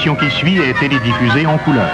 L'émission qui suit est télédiffusée en couleur.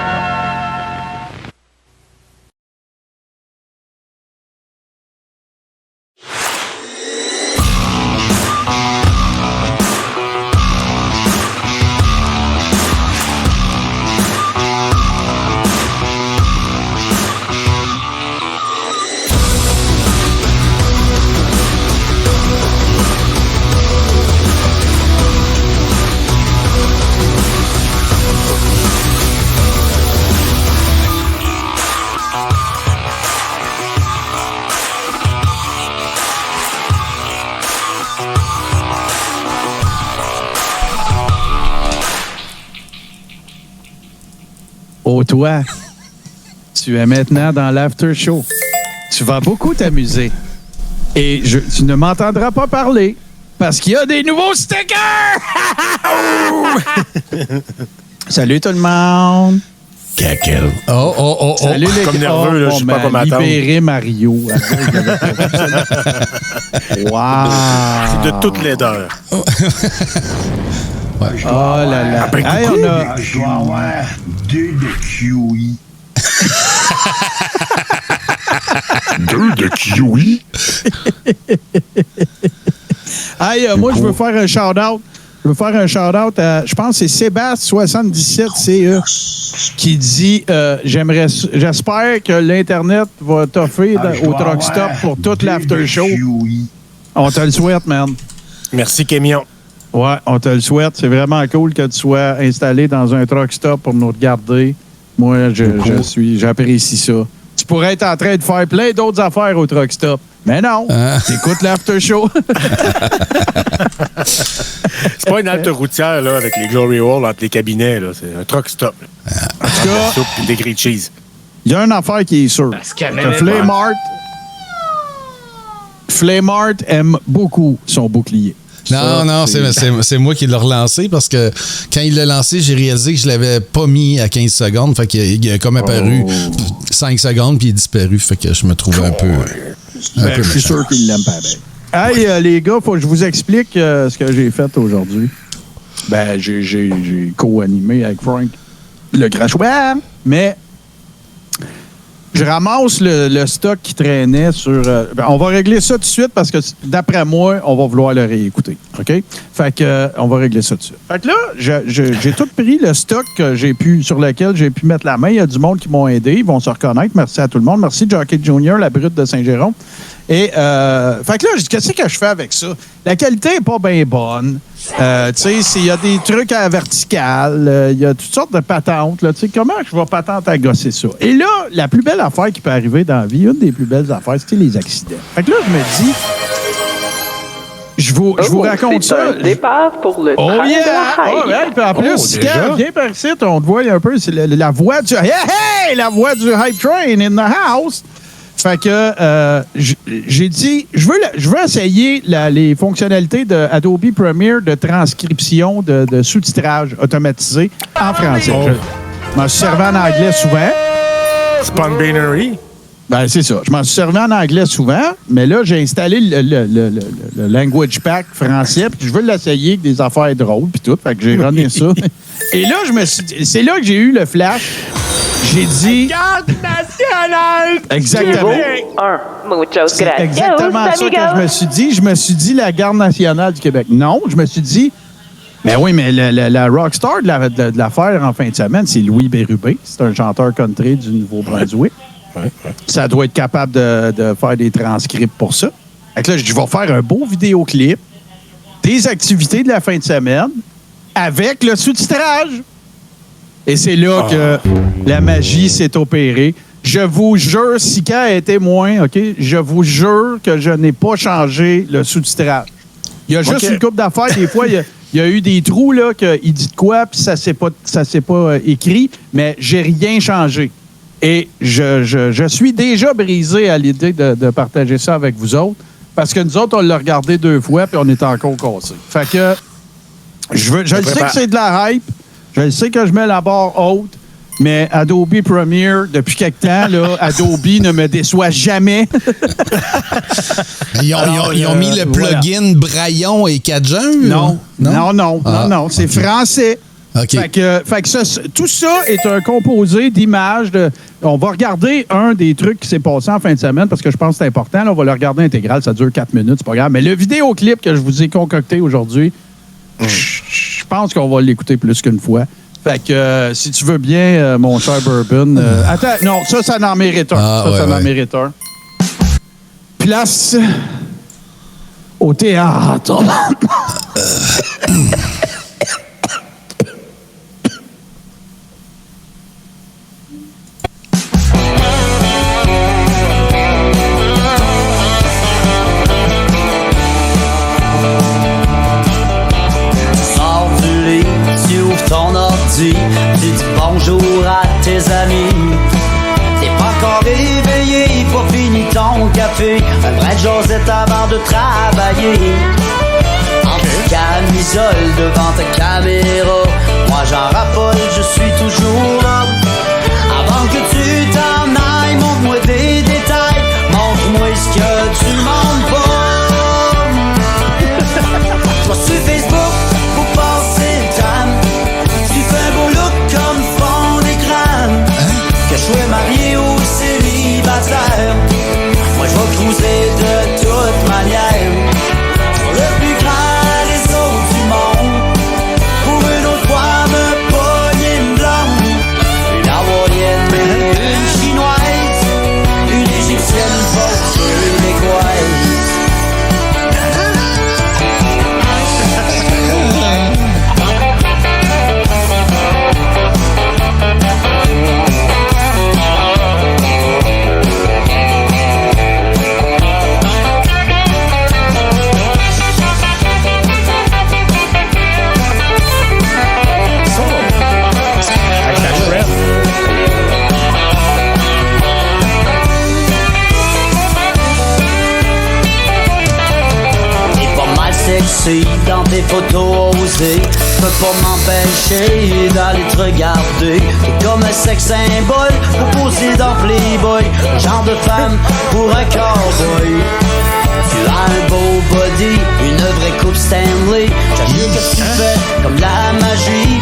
Oh, toi, tu es maintenant dans l'after show. Tu vas beaucoup t'amuser. Et tu ne m'entendras pas parler parce qu'il y a des nouveaux stickers! Salut tout le monde! Caquel. Oh. Salut les Comme nerveux, là, je sais pas comment m'attendre. Libérer Mario. Wow! C'est de toute laideur. Ouais. Oh là là. Après Hey, on a... Je dois avoir 2 de kiwi. 2 de kiwi? Hey, moi, je veux faire un shout-out. Je pense que c'est Sébastien77CE qui dit j'espère que l'Internet va t'offrir au Truck Stop pour toute l'after show. On te le souhaite, man. Merci, Camion. Ouais, on te le souhaite. C'est vraiment cool que tu sois installé dans un Truck Stop pour nous regarder. Moi, j'apprécie ça. Tu pourrais être en train de faire plein d'autres affaires au Truck Stop. Mais non, t'écoutes l'after show. C'est pas une halte routière là, avec les Glory Hall entre les cabinets. Là. C'est un truck stop. En tout cas, Soupe et des grilled cheese. il y a une affaire qui est sûre. Que Flaymart aime beaucoup son bouclier. Non, c'est moi qui l'ai relancé parce que quand il l'a lancé, j'ai réalisé que je l'avais pas mis à 15 secondes. Fait qu'il a comme apparu 5 secondes puis il est disparu. Fait que je me trouvais un peu. Je suis sûr qu'il l'aime pas bien. Hey, les gars, faut que je vous explique ce que j'ai fait aujourd'hui. Ben, j'ai co-animé avec Frank le crachoir, mais je ramasse le stock qui traînait sur... on va régler ça tout de suite parce que, d'après moi, on va vouloir le réécouter. OK? Fait que, on va régler ça tout de suite. Fait que là, j'ai tout pris le stock sur lequel j'ai pu mettre la main. Il y a du monde qui m'ont aidé. Ils vont se reconnaître. Merci à tout le monde. Merci, Jockey Junior, la brute de Saint-Jérôme. Et, fait que là, qu'est-ce que je fais avec ça? La qualité n'est pas bien bonne. Tu sais, il y a des trucs à la verticale. Il y a toutes sortes de patentes. Tu sais, comment je vais patente à gosser ça? Et là, la plus belle affaire qui peut arriver dans la vie, une des plus belles affaires, c'était les accidents. Fait que là, je me dis, je vous raconte ça. C'est un départ pour le train de la Oh, ouais, puis en plus, quand viens par ici, on te voit un peu, c'est la voix du... Hey! La voix du Hype Train in the house! Fait que j'ai dit, je veux essayer les fonctionnalités de Adobe Premiere de transcription de sous-titrage automatisé en français. Je m'en suis servi en anglais souvent. Spawn Binary. Ben, c'est ça. Je m'en suis servi en anglais souvent, mais là, j'ai installé le Language Pack français, puis je veux l'essayer avec des affaires drôles, puis tout. Fait que j'ai runné ça. Et là, c'est là que j'ai eu le flash. J'ai dit... Garde nationale! Exactement. C'est exactement ça que je me suis dit. Je me suis dit la Garde nationale du Québec. Non, je me suis dit... Mais oui, mais la rockstar de l'affaire en fin de semaine, c'est Louis Bérubé. C'est un chanteur country du Nouveau-Brunswick. Ouais. Ça doit être capable de faire des transcripts pour ça. Fait que là, je vais faire un beau vidéoclip des activités de la fin de semaine avec le sous-titrage. Et c'est là que la magie s'est opérée. Je vous jure, Sika est témoin, OK? Je vous jure que je n'ai pas changé le sous-titrage. Il y a juste une couple d'affaires. Des fois, il y a eu des trous, là, qu'il dit de quoi, puis ça s'est pas écrit, mais j'ai rien changé. Et je suis déjà brisé à l'idée de partager ça avec vous autres, parce que nous autres, on l'a regardé 2 fois, puis on est encore cassés. Fait que je le sais que c'est de la hype. Je sais que je mets la barre haute, mais Adobe Premiere, depuis quelque temps, là, Adobe ne me déçoit jamais. Ils ont mis le plugin Braillon et Cajun? Non. C'est français. OK. Fait que tout ça est un composé d'images. On va regarder un des trucs qui s'est passé en fin de semaine parce que je pense que c'est important. Là, on va le regarder intégral. Ça dure 4 minutes, c'est pas grave. Mais le vidéoclip que je vous ai concocté aujourd'hui, je pense qu'on va l'écouter plus qu'une fois. Fait que si tu veux bien, mon cher Bourbon. Attends, non, ça en mérite un. Ça en mérite un. Place au théâtre. Ton ordi, tu dis bonjour à tes amis. T'es pas encore réveillé, pas fini ton café. Un vrai Josette avant de travailler. En camisole devant ta caméra. Moi j'en raffole, je suis toujours là. Avant que tu t'en ailles, montre-moi des détails. Montre-moi ce que tu montres pas. Toi sur Facebook, pour passer le temps. Comme fond d'écran, que je sois marié ou célibataire, moi je vais cruiser de toute manière sur le plus grand réseau du monde. Pour une autre fois me pogner une blonde, une hawaïenne et une chinoise, une égyptienne forte québécoise. Dans tes photos osées, je peux pas m'empêcher d'aller te regarder. T'es comme un sex symbole pour poser dans Playboy, le genre de femme pour un cowboy. Tu as un beau body, une vraie coupe Stanley. J'agis que tu fais comme la magie.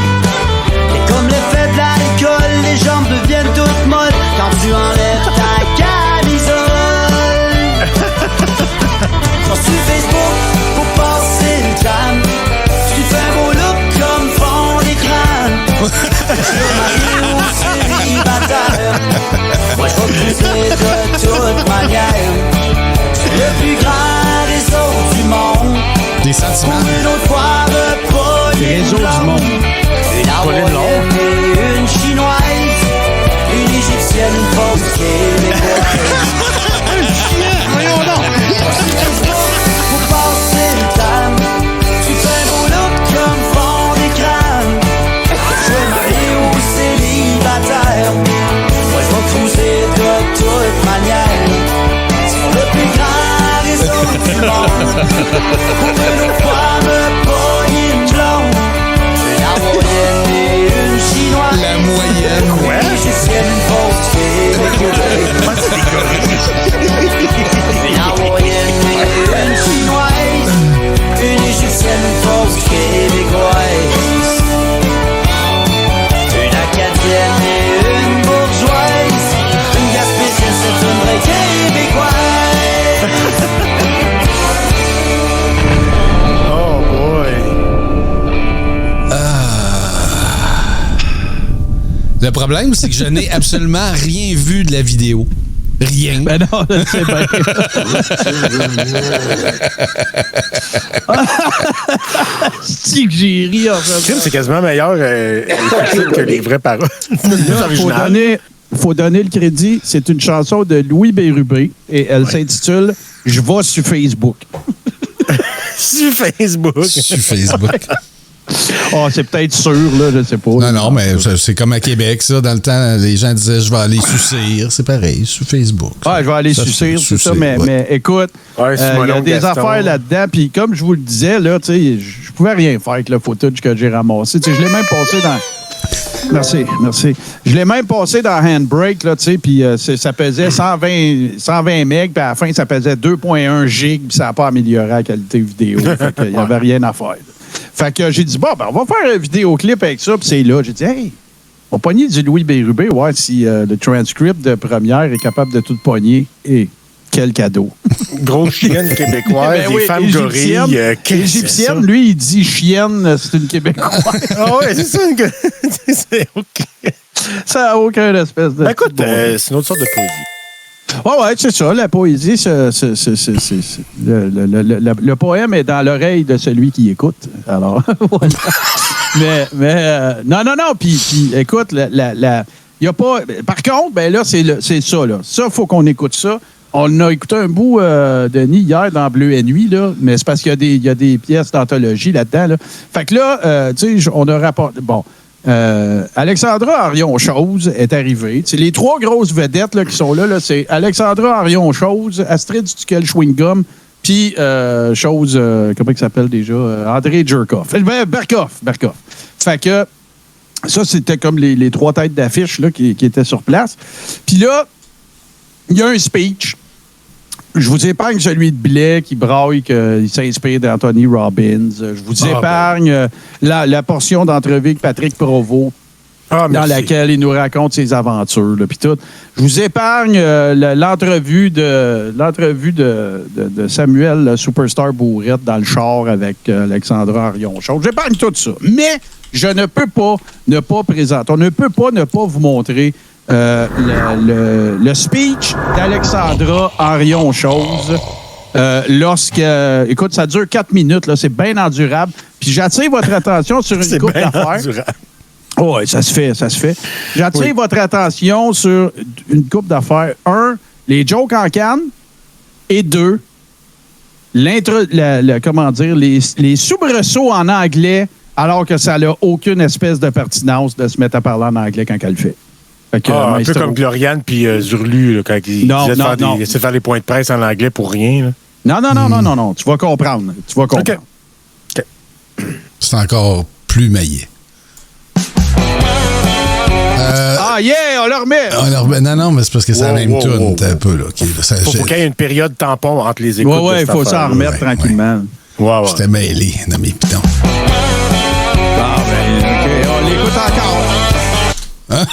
T'es comme l'effet de l'alcool, les jambes deviennent toutes molles quand tu enlèves ta camisole. Sur Facebook, pour passer le temps, tu fais un beau look comme fond d'écran. Je suis marié ou célibataire, moi je vais cruiser de toute manière. C'est le plus grand réseau du monde. Des sentiments. Pour une autre fois me pogner réseau du monde. Une hawaïenne et une chinoise, une égyptienne forte québécoise. Voyons donc! Pour passer le temps, tu fais un beau look comme fond d'écran. Je suis marié ou célibataire, moi je vais cruiser de toute manière sur le plus grand réseau du monde. Pour une autre fois me pogner une blonde, une hawaïenne et une chinoise. La moyenne. Une égyptienne forte québécoise. Une hawaïenne et une chinoise, une égyptienne forte québécoise, une acadienne et une bourgeoise, une gaspésienne, c'est une vraie québécoise. Oh boy. Le problème, c'est que je n'ai absolument rien vu de la vidéo. Rien. Ben non, c'est bien. C'est que j'ai ri en fait. C'est quasiment meilleur que les vraies paroles. Faut donner le crédit. C'est une chanson de Louis Bérubé et elle s'intitule « Je vais sur Facebook ». Sur Facebook. Sur Facebook. Oh, c'est peut-être sûr, là, je sais pas. Non, mais c'est comme à Québec, ça. Dans le temps, les gens disaient « Je vais aller sucir ». C'est pareil, sur Facebook. Ouais, je vais aller sucir, c'est ça. Mais écoute, il y a des affaires là-dedans. Puis comme je vous le disais, là, tu sais, je pouvais rien faire avec le footage que j'ai ramassé. Tu sais, je l'ai même passé dans... Merci. Je l'ai même passé dans Handbrake, là, tu sais, puis ça pesait 120 MB, puis à la fin, ça pesait 2.1 GB, puis ça n'a pas amélioré la qualité vidéo. Fait qu'il n'y avait rien à faire. Fait que j'ai dit, bon, ben, on va faire un vidéoclip avec ça, puis c'est là. J'ai dit, hey, on va pogner du Louis Bérubé, ouais, si le transcript de première est capable de tout pogner. Et quel cadeau. Grosse chienne québécoise, Ben des oui, femmes gorilles. égyptienne, lui, il dit chienne, c'est une Québécoise. Ah ouais, c'est ça. C'est OK. Ça n'a aucun espèce de... Ben écoute, c'est une autre sorte de poésie. Ouais, c'est ça, la poésie, le poème est dans l'oreille de celui qui écoute. Alors, voilà. Non, puis écoute, y a pas... Par contre, ben là, c'est ça, là. Ça, il faut qu'on écoute ça. On a écouté un bout, Denis, hier, dans Bleu et Nuit, là, mais c'est parce qu'il y a des pièces d'anthologie là-dedans, là. Fait que là, tu sais, on a rapporté... Bon... Alexandra Arion-Chose est arrivée. C'est les trois grosses vedettes là, qui sont là, c'est Alexandra Arion-Chose, Astrid Duquel-Chewing-Gum, puis Chose, comment il s'appelle déjà? André Jerkoff. Berkoff. Fait que ça, c'était comme les trois têtes d'affiche là, qui étaient sur place. Puis là, il y a un speech. Je vous épargne celui de Blais qui braille qu'il s'inspire d'Anthony Robbins. Je vous épargne la portion d'entrevue avec Patrick Provost dans laquelle il nous raconte ses aventures. Puis tout. Je vous épargne l'entrevue de Samuel Superstar Bourrette dans le char avec Alexandra Arion-Chose. J'épargne tout ça. Mais je ne peux pas ne pas présenter. On ne peut pas ne pas vous montrer le speech d'Alexandra Arion-Chose écoute, ça dure 4 minutes, là, c'est bien endurable. Puis j'attire votre attention sur une couple d'affaires. Oh, oui, ça se fait. J'attire votre attention sur une couple d'affaires. 1, les jokes en canne. Et 2, les soubresauts en anglais alors que ça n'a aucune espèce de pertinence de se mettre à parler en anglais quand elle le fait. Un peu comme Gloriane puis Zurlu, là, quand il essaie de faire les points de presse en anglais pour rien. Là. Non. Tu vas comprendre. OK. C'est encore plus maillé. On le remet. Non, mais c'est parce que c'est la même tune, un peu. Là. Faut qu'il y ait une période tampon entre les écoutes. Oui, il faut s'en remettre tranquillement. Ouais. J'étais mêlé dans mes pitons. OK, on l'écoute encore. Hein?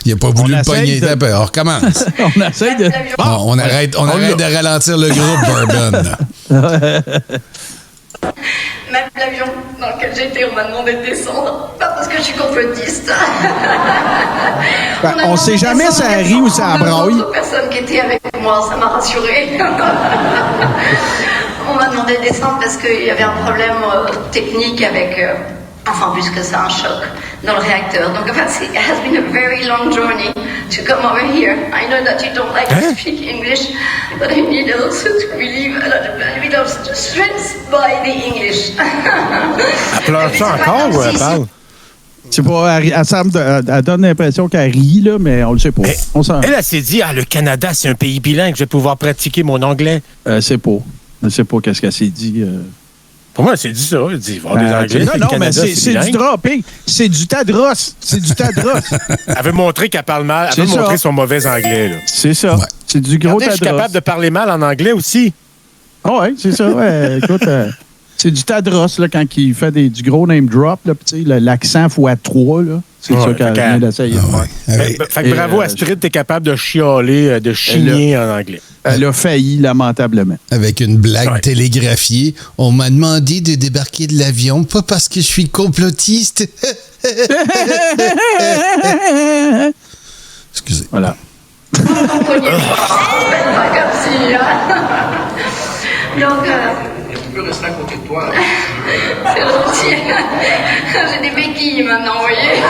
Il n'a pas voulu le pogner. On recommence. On essaie de... On arrête de ralentir le groupe, Bourbon. Même l'avion dans lequel j'étais, on m'a demandé de descendre. Pas parce que je suis complotiste. On sait jamais si ça rit ou ça braille. Personne qui était avec moi, ça m'a rassurée. On m'a demandé de descendre parce qu'il y avait un problème technique avec... Enfin, plus que ça, un choc dans le réacteur. Donc, en fait, it has been a very long journey to come over here. I know that you don't like to speak English, but I need also to relieve a bit of stress by the English. Elle pleure ça encore ou elle parle? C'est pas, elle donne l'impression qu'elle rit, là, mais on le sait pas. Elle s'est dit, le Canada, c'est un pays bilingue, je vais pouvoir pratiquer mon anglais. C'est pas. Je sais pas qu'est-ce qu'elle s'est dit. Pour moi, c'est dit ça. Il dit, il va y avoir des Anglais. Non, mais c'est du dropping. C'est du Tadros. Elle veut montrer qu'elle parle mal. Elle veut montrer son mauvais anglais. Là. C'est ça. Ouais. C'est du gros Tadros. Je suis capable de parler mal en anglais aussi. Oui, c'est ça. Ouais. Écoute, c'est du Tadros là, quand il fait du gros name drop. Là, l'accent x3. Là. C'est ça qu'elle vient d'essayer de faire. Fait que bravo, Astrid, t'es capable de chialer, de chigner en anglais. Elle a failli, lamentablement. Avec une blague télégraphiée. On m'a demandé de débarquer de l'avion, pas parce que je suis complotiste. Excusez. Voilà. Pas comme si, Donc, Tu peux rester à côté de toi. c'est gentil. J'ai des béquilles maintenant, vous voyez.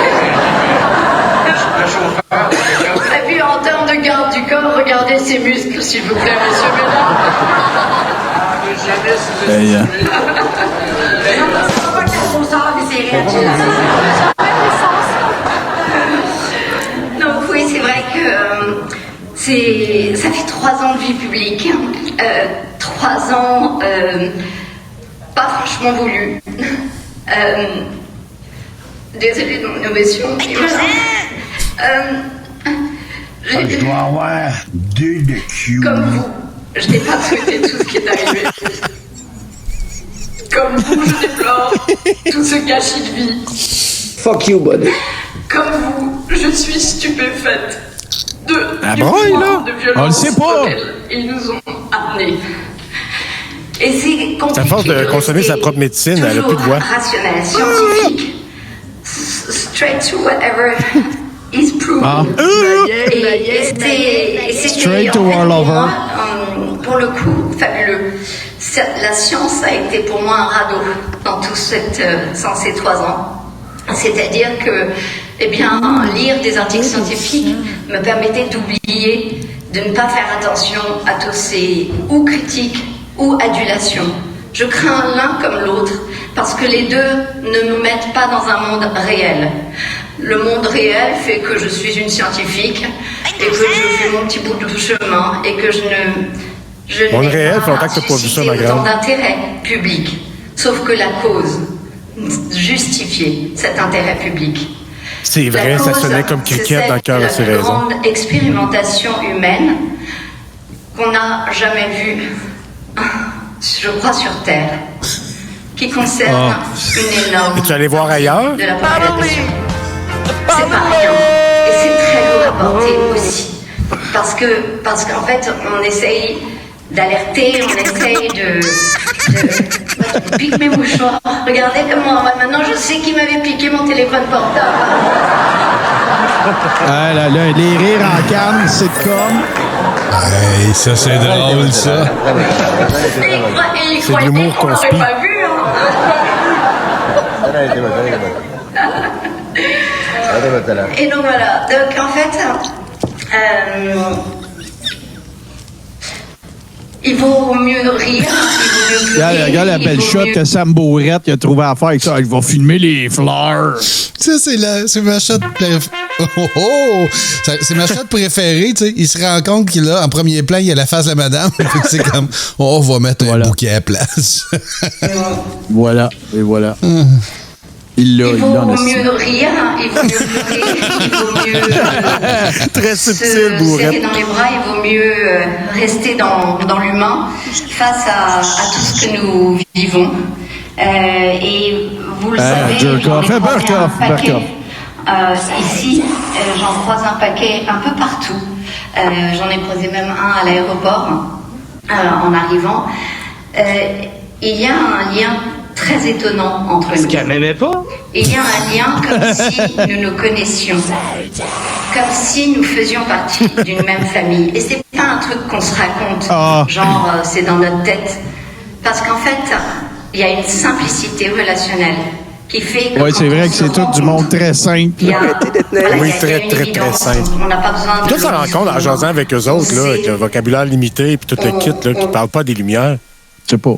Le chauffeur. Et puis, en termes de garde du corps, regardez ces muscles, s'il vous plaît, messieurs, mesdames. Donc oui, c'est vrai que ça fait 3 ans de vie publique. 3 ans pas franchement voulu. Désolée de mon innovation. Je dois avoir 2 de Q. Comme vous, je n'ai pas souhaité tout ce qui est arrivé. Comme vous, je déplore tout ce gâchis de vie. Fuck you, buddy. Comme vous, je suis stupéfaite de On le violence sait pas. auxquelles ils nous ont amenés. Et c'est compliqué. À force de consommer sa propre médecine, elle a plus de voix. Rationnel, scientifique, straight to whatever is proven. Et c'était, Straight to en fait, our pour lover. moi, pour le coup, fabuleux. La science a été pour moi un radeau dans ces 3 ans. C'est-à-dire que, lire des articles scientifiques me permettait d'oublier, de ne pas faire attention à tous ces ou critiques ou adulations. Je crains l'un comme l'autre parce que les deux ne nous mettent pas dans un monde réel. Le monde réel fait que je suis une scientifique et que je fais mon petit bout de chemin et que je Monde n'ai réel, faut pas que t'as pas vu ça, ma suscité autant grande. d'intérêt public. Sauf que la cause justifiait cet intérêt public. C'est vrai, La ça cause, sonnait comme cricket dans le cœur de ses c'est la plus raisons. grande expérimentation humaine qu'on n'a jamais vue, je crois, sur Terre, qui concerne une énorme Et tu es allé voir ailleurs? de la population. C'est pas rien. Et c'est très lourd à porter aussi. Parce qu'en fait, on essaye d'alerter, on essaye de pique mes mouchoirs. Regardez comment, maintenant je sais qui m'avait piqué mon téléphone portable. Ah là là, les rires en canne, c'est comme. Hey, ça, c'est drôle, ça. Il C'est de l'humour qu'on l'aurait conspi. pas vu, Et donc voilà, donc en fait, il vaut mieux rire, il vaut mieux pleurer, Regarde la il belle vaut shot mieux- que Sam Bourrette il a trouvé à faire avec ça. Je vais filmer les fleurs. Ça, c'est ma shot préférée. C'est ma shot préférée, tu sais. Il se rend compte qu'il a, en premier plan, il y a la face de la madame. Fait que c'est comme, on va mettre un bouquet à la place. Voilà, et voilà. Il l'a, Il il vaut l'a en esti. mieux rire, il vaut mieux pleurer, il vaut mieux Très se subtil, serrer Bourrette. dans les bras, il vaut mieux rester dans l'humain face à tout ce que nous vivons. Et vous le savez, jerk j'en ai off. croisé Back un off, back paquet. off. Ici, j'en croise un paquet un peu partout. J'en ai croisé même un à l'aéroport en arrivant. Il y a un lien très étonnant entre nous. qu'elle m'aimait pas? Il y a un lien comme si nous nous connaissions, comme si nous faisions partie d'une même famille. Et c'est pas un truc qu'on se raconte, genre c'est dans notre tête. Parce qu'en fait, il y a une simplicité relationnelle qui fait que Oui, c'est vrai que c'est tout du monde très simple. il y a, Oui, il y a très, une très, très évidence. simple. On n'a pas besoin de... Toi, ça rencontre en jasant avec eux autres, là, avec le vocabulaire limité et tout le kit, là, qui ne parlent pas des Lumières. Je sais pas.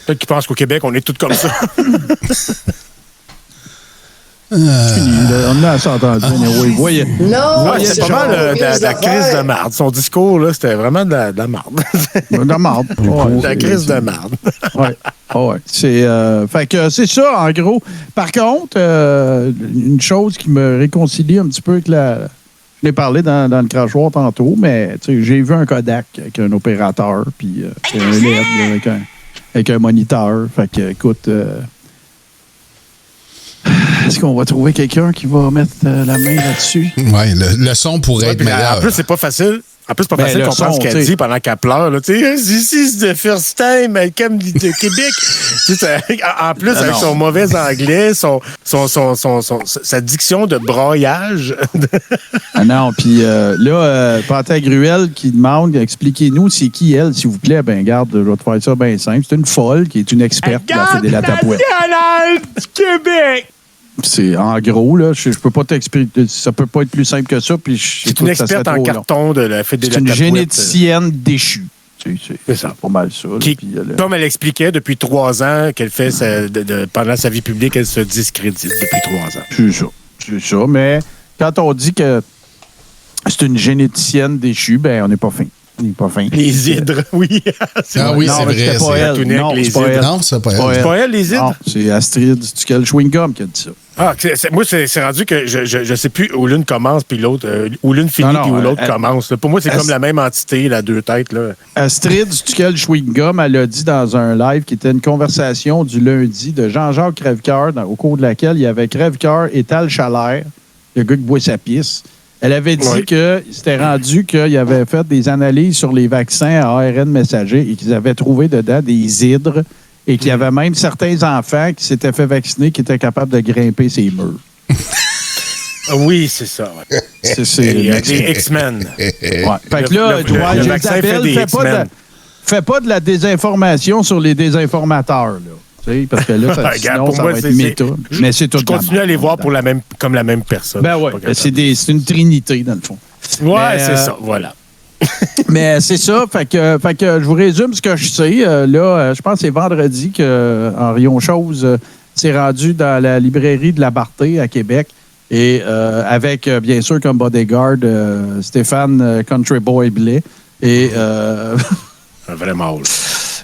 Peut-être qu'ils pensent qu'au Québec, on est tous comme ça. C'est fini, là. On a ça entendu. Oui, voyez. Ouais, c'était pas mal de la crise de marde. Son discours, là, c'était vraiment de la marde. De la marde. De la crise de marde. Ouais. Ouais. Fait que c'est ça, en gros. Par contre, une chose qui me réconcilie un petit peu avec la. Je l'ai parlé dans le crachoir tantôt, mais j'ai vu un Kodak avec un opérateur, puis un LED là, avec un moniteur. Fait que, écoute, est-ce qu'on va trouver quelqu'un qui va mettre la main là-dessus? Ouais, le son pourrait être Puis, meilleur. en plus, c'est pas facile. En plus, c'est pas Ben, facile de le comprendre son, ce qu'elle t'sais. dit pendant qu'elle pleure. Là. Tu sais, this is the first time I come to Québec. Tu sais, en plus, avec son mauvais anglais, sa diction de braillage. Ah non, puis là, Pantagruel qui demande, expliquez-nous c'est qui elle, s'il vous plaît. Ben garde, je vais te faire ça bien simple. C'est une folle qui est une experte de la Fédélatapouette. nationale du Québec! C'est en gros, là, je peux pas t'expliquer. Ça peut pas être plus simple que ça. Puis C'est une experte en carton de la C'est une Fédélatapouette. généticienne déchue. C'est ça. Pas mal ça. Là, Qui, puis, comme elle expliquait depuis 3 ans qu'elle fait pendant sa vie publique, elle se discrédite depuis 3 ans. C'est ça. Mais quand on dit que c'est une généticienne déchue, ben on n'est pas fin. Il est pas fin. Les hydres, oui. Ah oui, Non, c'est mais vrai. c'était pas c'est- elle. Tourner avec Non, les c'est pas hydres. elle. Non, c'est pas elle. Ouais. C'est pas elle, les hydres? Non, c'est Astrid Duquel Chewing-Gum qui a dit ça. Ah, moi, c'est rendu que je sais plus où l'une commence puis l'autre, où l'une finit Non, puis où l'autre elle- commence. Pour moi, c'est elle- comme la même entité, la deux têtes. Là. Astrid Duquel Chewing-Gum, elle a dit dans un live qui était une conversation du lundi de Jean-Jacques Crèvecoeur, au cours de laquelle il y avait Crèvecoeur et Tal Chalère, le gars qui boit sa pisse. Elle avait dit Oui. que c'était rendu qu'il avait fait des analyses sur les vaccins à ARN messager et qu'ils avaient trouvé dedans des hydres et qu'il y avait même certains enfants qui s'étaient fait vacciner qui étaient capables de grimper ces murs. Ah oui, c'est ça. Ouais. C'est Il y a des X-Men. Ouais. Fait que là, Le vaccin fait des X-Men. fais pas de la désinformation sur les désinformateurs, là. Tu sais, parce que là, Regarde, sinon, pour ça moi, va être c'est- méta. Mais c'est tout Je continue à les voir pour comme la même personne. Ben ouais, Je suis pas c'est une trinité, dans le fond. capable. Ouais, Mais, c'est ça, voilà. Mais c'est ça, fait que je vous résume ce que je sais. Je pense que c'est vendredi que Henri Chose s'est rendu dans la librairie de la Barté à Québec. Et avec, bien sûr, comme bodyguard, Stéphane Country Boy Blais. Et, Vraiment.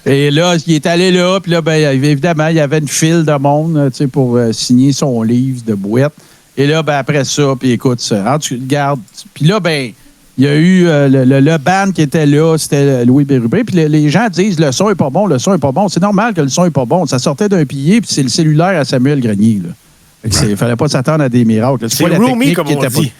et là, il est allé là, puis là, ben, évidemment, il y avait une file de monde tu sais, pour signer son livre de boîte. Et là, ben, après ça, puis écoute, ça, tu regardes. Puis là, ben, il y a eu le band qui était là, c'était Louis Bérubé. Puis les gens disent le son est pas bon, le son est pas bon. C'est normal que le son est pas bon. Ça sortait d'un pilier, puis c'est le cellulaire à Samuel Grenier. Il fallait pas s'attendre à des miracles. C'est pas la roomy, technique comme qui on était dit. pas-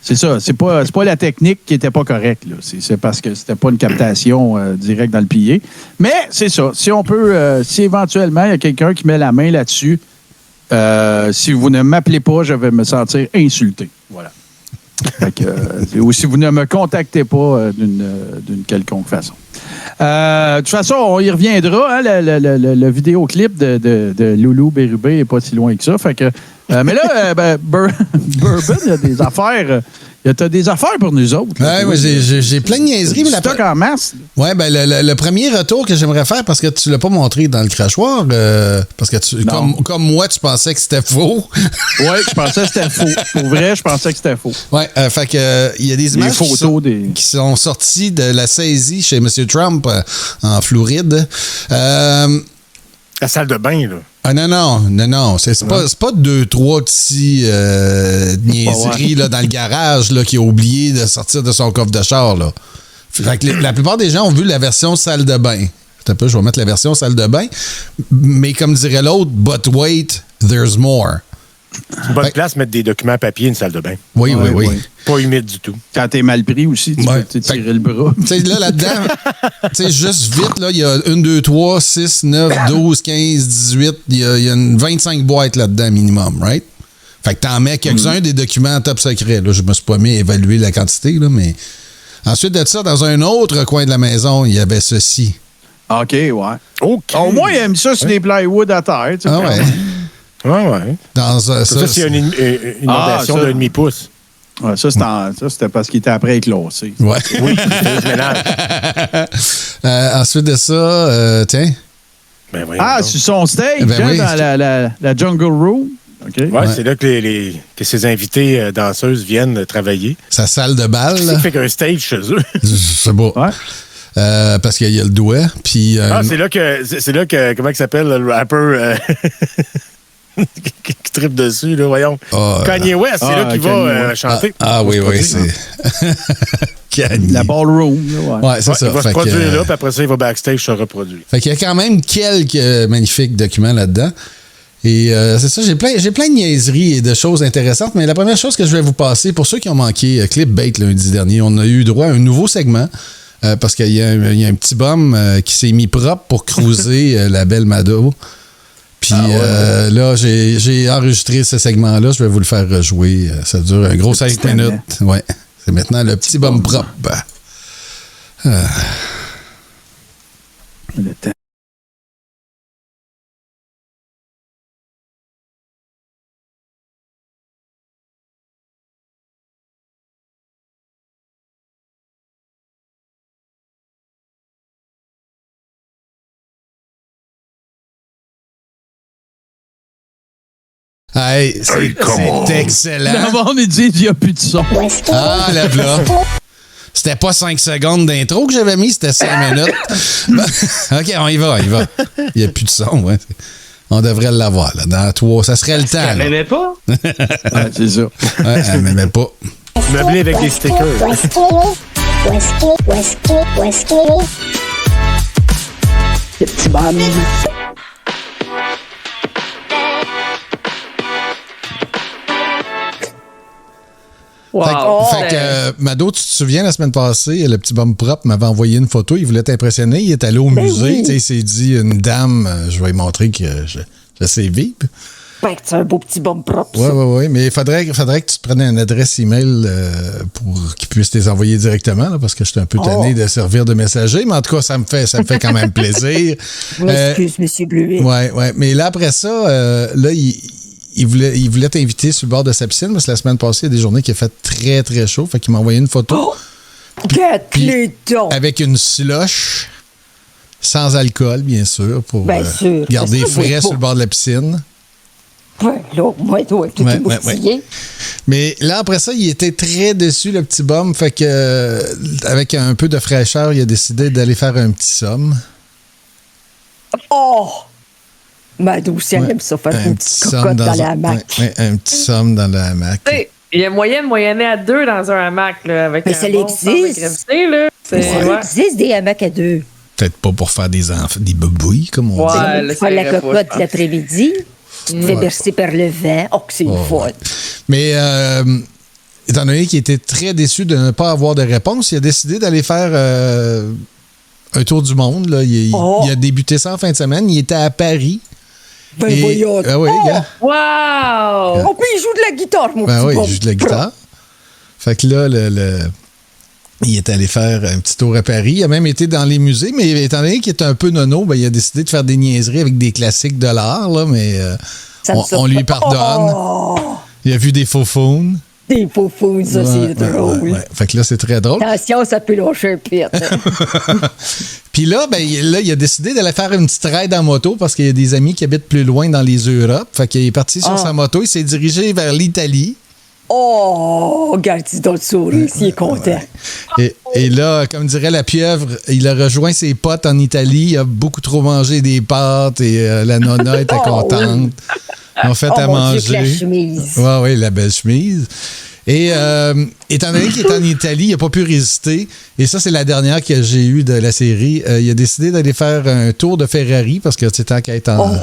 C'est ça. C'est pas la technique qui était pas correcte. Là. C'est parce que c'était pas une captation directe dans le pilier. Mais c'est ça. Si on peut, si éventuellement il y a quelqu'un qui met la main là-dessus, si vous ne m'appelez pas, je vais me sentir insulté. Voilà. Fait que, ou si vous ne me contactez pas d'une quelconque façon. De toute façon, on y reviendra. Hein, le vidéoclip de Loulou Bérubé n'est pas si loin que ça. Fait que, mais là, Bourbon, il y a des affaires. T'as des affaires pour nous autres. là. Ouais, moi, j'ai plein de niaiseries. Mais la Stock en masse. Ouais, ben le premier retour que j'aimerais faire, parce que tu l'as pas montré dans le crachoir, parce que Non. comme moi, tu pensais que c'était faux. Oui, je pensais que c'était faux. Pour vrai, je pensais que c'était faux. Ouais, fait que il y a des Les images photos des. qui sont sorties de la saisie chez M. Trump en Floride. La salle de bain, là. Ah non. C'est pas deux, trois petits niaiseries là, dans le garage là, qui a oublié de sortir de son coffre de char. Là. Fait que la plupart des gens ont vu la version salle de bain. Attends un peu, je vais mettre la version salle de bain. Mais comme dirait l'autre, but wait, there's more. C'est une bonne place mettre des documents papier, une salle de bain. Oui. Pas humide du tout. Quand t'es mal pris aussi, tu Ouais. peux te tirer le bras. Tu sais, là-dedans, tu sais, juste vite, là, il y a 1, 2, 3, 6, 9, 12, 15, 18. Il y a une 25 boîtes là-dedans minimum, right? Fait que t'en mets quelques-uns des documents top secret. Là, je me suis pas mis à évaluer la quantité, là, mais. Ensuite de ça, dans un autre coin de la maison, il y avait ceci. OK, ouais. OK. Au moins, il a mis ça sur des plywood à terre. tu sais. Ah ouais. Ouais. Dans Ça, c'est une inondation ça. d'un demi-pouce. Ouais, ça, c'était parce qu'il était après éclassé. Ouais. Oui, c'est du ménage. Ensuite de ça, tiens. Ben, voyons Ah, donc. sur son stage, Ben hein, oui. dans la Jungle Room. OK. Ouais, Ouais. c'est là que ses invités danseuses viennent travailler. Sa salle de bal. Qu'est-ce qui fait qu'un stage chez eux? Je sais pas. Ouais. Parce qu'il y a le doigt. Puis. C'est là que comment il s'appelle le rapper qui tripe dessus, là, voyons. Kanye West, c'est là qu'il va chanter. Oui, c'est. Kanye. La ballroom. Là, ouais. Ouais, c'est ça. Il va se Fait que, produire là, puis après ça, il va backstage se reproduire. Fait qu'il y a quand même quelques magnifiques documents là-dedans. Et c'est ça, j'ai plein de niaiseries et de choses intéressantes, mais la première chose que je vais vous passer, pour ceux qui ont manqué Clipbait lundi dernier, on a eu droit à un nouveau segment, parce qu'il y a un petit bum qui s'est mis propre pour cruiser la belle Mado. Puis là, j'ai enregistré ce segment-là, je vais vous le faire rejouer. Ça dure un gros 5 minutes. Ouais. C'est maintenant le petit bum propre. Le temps. Hey, c'est excellent. Le monde, il dit qu'il n'y a plus de son. Ah, la voilà. C'était pas 5 secondes d'intro que j'avais mis, c'était 5 minutes. OK, on y va. Il n'y a plus de son. Ouais. On devrait l'avoir. Là, dans 3, ça serait le temps. Elle m'aimait pas? Ouais, c'est ça. Ouais, elle m'aimait pas. Meublé avec des stickers. Le petit bum. Wow. Fait que, Mado, tu te souviens, la semaine passée, le petit bum propre m'avait envoyé une photo. Il voulait t'impressionner. Il est allé au musée. oui. Il s'est dit, une dame, je vais lui montrer que je sais vivre. Ben, c'est un beau petit bum propre. ça. Oui. Mais il faudrait que tu te prennes une adresse email pour qu'il puisse te les envoyer directement, là, parce que je suis un peu tanné de servir de messager. Mais en tout cas, ça me fait quand même plaisir. Je m'excuse, monsieur Bleuet. Ouais. Mais là, après ça, là, il voulait t'inviter sur le bord de sa piscine, parce que la semaine passée, il y a des journées qui a fait très, très chaud. Fait qu'il m'a envoyé une photo. Gâte-les donc! Avec une slush, sans alcool, bien sûr, pour Bien sûr. garder Ça, frais c'est sur beau. le bord de la piscine. Ouais, là, moi, tout est moustillé. Mais là, après ça, il était très déçu, le petit bum. Fait que, avec un peu de fraîcheur, il a décidé d'aller faire un petit somme. Oh! Ma douce, elle aime ça, faire une petite cocotte dans la hamac. Un petit somme dans la hamac. Il y a moyen de moyenner à 2 dans un hamac, là, avec Mais un ça bon existe. centre de gravité, là. Mais ça existe des hamacs à 2. Peut-être pas pour faire des bobouilles, comme on dit. Ouais, Tu là, fais la ça irait cocotte pas. l'après-midi, tu te fais bercer par le vent. Oh, que c'est le fun. Mais étant donné qu'il était très déçu de ne pas avoir de réponse, il a décidé d'aller faire un tour du monde. Là. Il a débuté ça en fin de semaine. Il était à Paris. Ben voyons. Ah oui, gars. Wow! Oh, puis il joue de la guitare, mon Ben petit oui, bon. il joue de la guitare. Fait que là, il est allé faire un petit tour à Paris. Il a même été dans les musées, mais étant donné qu'il est un peu nono, ben, il a décidé de faire des niaiseries avec des classiques de l'art, là, mais Ça me on lui pardonne. Oh, Il a vu des faux faunes. des faux fous, ça, c'est drôle. Ouais. Fait que là, c'est très drôle. Attention, ça peut lâcher un pit. Puis là, il a décidé d'aller faire une petite ride en moto parce qu'il y a des amis qui habitent plus loin dans les Europes. Fait qu'il est parti sur sa moto, il s'est dirigé vers l'Italie. Oh, regarde, dis donc le sourire, s'il est content. Et là, comme dirait la pieuvre, il a rejoint ses potes en Italie. Il a beaucoup trop mangé des pâtes et la nonna était contente. Ils ont fait à mon manger. Dieu, que la chemise. Oui, la belle chemise. Et étant donné qu'il est en Italie, il n'a pas pu résister. Et ça, c'est la dernière que j'ai eue de la série. Il a décidé d'aller faire un tour de Ferrari parce que c'est tant qu'à être en...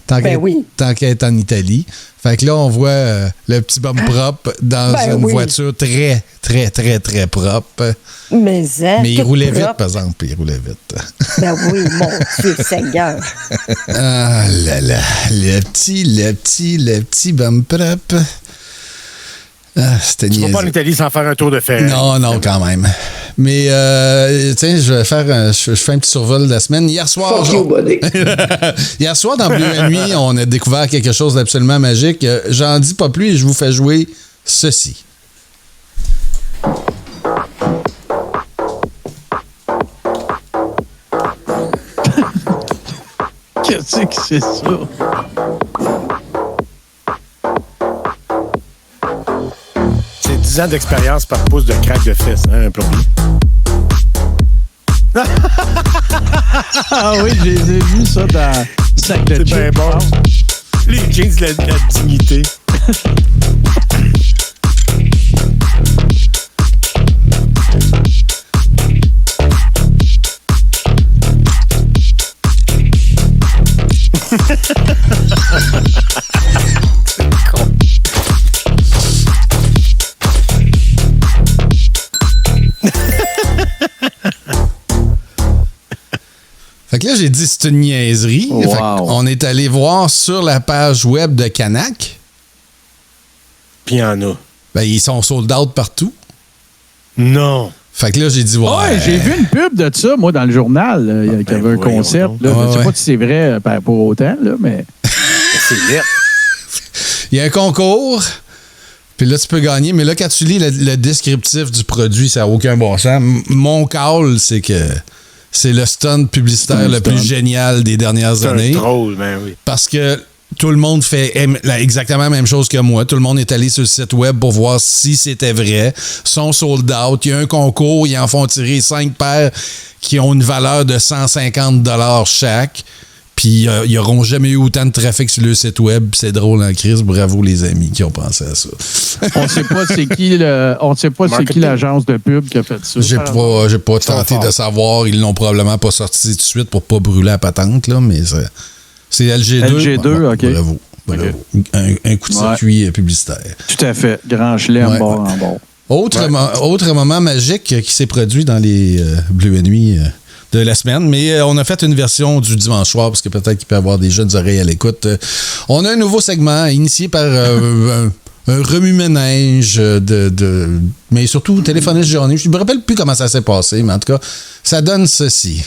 Tant qu'à être en Italie. Fait que là, on voit le petit bum propre dans une voiture très, très, très, très propre. Mais il roulait vite, par exemple. Il roulait vite. Ben oui, mon Dieu Seigneur. Ah là là. Le petit bum propre. Ah, c'était Tu vas niaiseux. pas en Italie sans faire un tour de fer. Non, quand même. Mais, tiens, je fais un petit survol de la semaine. Hier soir, Fuck you, buddy. Hier soir, dans Bleu la Nuit, on a découvert quelque chose d'absolument magique. J'en dis pas plus et je vous fais jouer ceci. Qu'est-ce que c'est ça? C'est 10 ans d'expérience par pouce de craque de fesses, hein, un plombier. Ah oui, je les ai vus, ça, dans Sac de C'est bien chips. bon. Les jeans de la dignité. Fait que là, j'ai dit c'est une niaiserie. Wow. Fait qu'on est allé voir sur la page web de Canac. Puis il y en a. Ben, ils sont sold out partout. Non. Fait que là, j'ai dit, Ouais, j'ai vu une pub de ça, moi, dans le journal, là, qui avait un voyons concept. donc. Là, je ne sais Ouais. pas si c'est vrai pour autant, là, mais... C'est laid. Il y a un concours, puis là, tu peux gagner. Mais là, quand tu lis le descriptif du produit, ça n'a aucun bon sens. Mon call, c'est que c'est le stunt publicitaire le plus génial des dernières C'est un années. drôle, ben oui. Parce que tout le monde fait exactement la même chose que moi. Tout le monde est allé sur le site web pour voir si c'était vrai. Ils sont sold out. Il y a un concours. Ils en font tirer 5 paires qui ont une valeur de 150 $ chaque. Puis ils n'auront jamais eu autant de trafic sur le site web. C'est drôle en crise. Bravo les amis qui ont pensé à ça. On ne sait pas c'est qui l'agence de pub qui a fait ça. J'ai pas tenté de savoir. Ils l'ont probablement pas sorti tout de suite pour pas brûler la patente, là, mais c'est LG2. LG2, OK. Bravo. Okay. Un coup de circuit publicitaire. Tout à fait. Grand chelem, bord en bord. Autre moment magique qui s'est produit dans les Bleues Nuits de la semaine, mais on a fait une version du dimanche soir parce que peut-être qu'il peut y avoir des jeunes oreilles à l'écoute. On a un nouveau segment initié par un remue-ménage mais surtout téléphoniste journée. Je ne me rappelle plus comment ça s'est passé, mais en tout cas, ça donne ceci.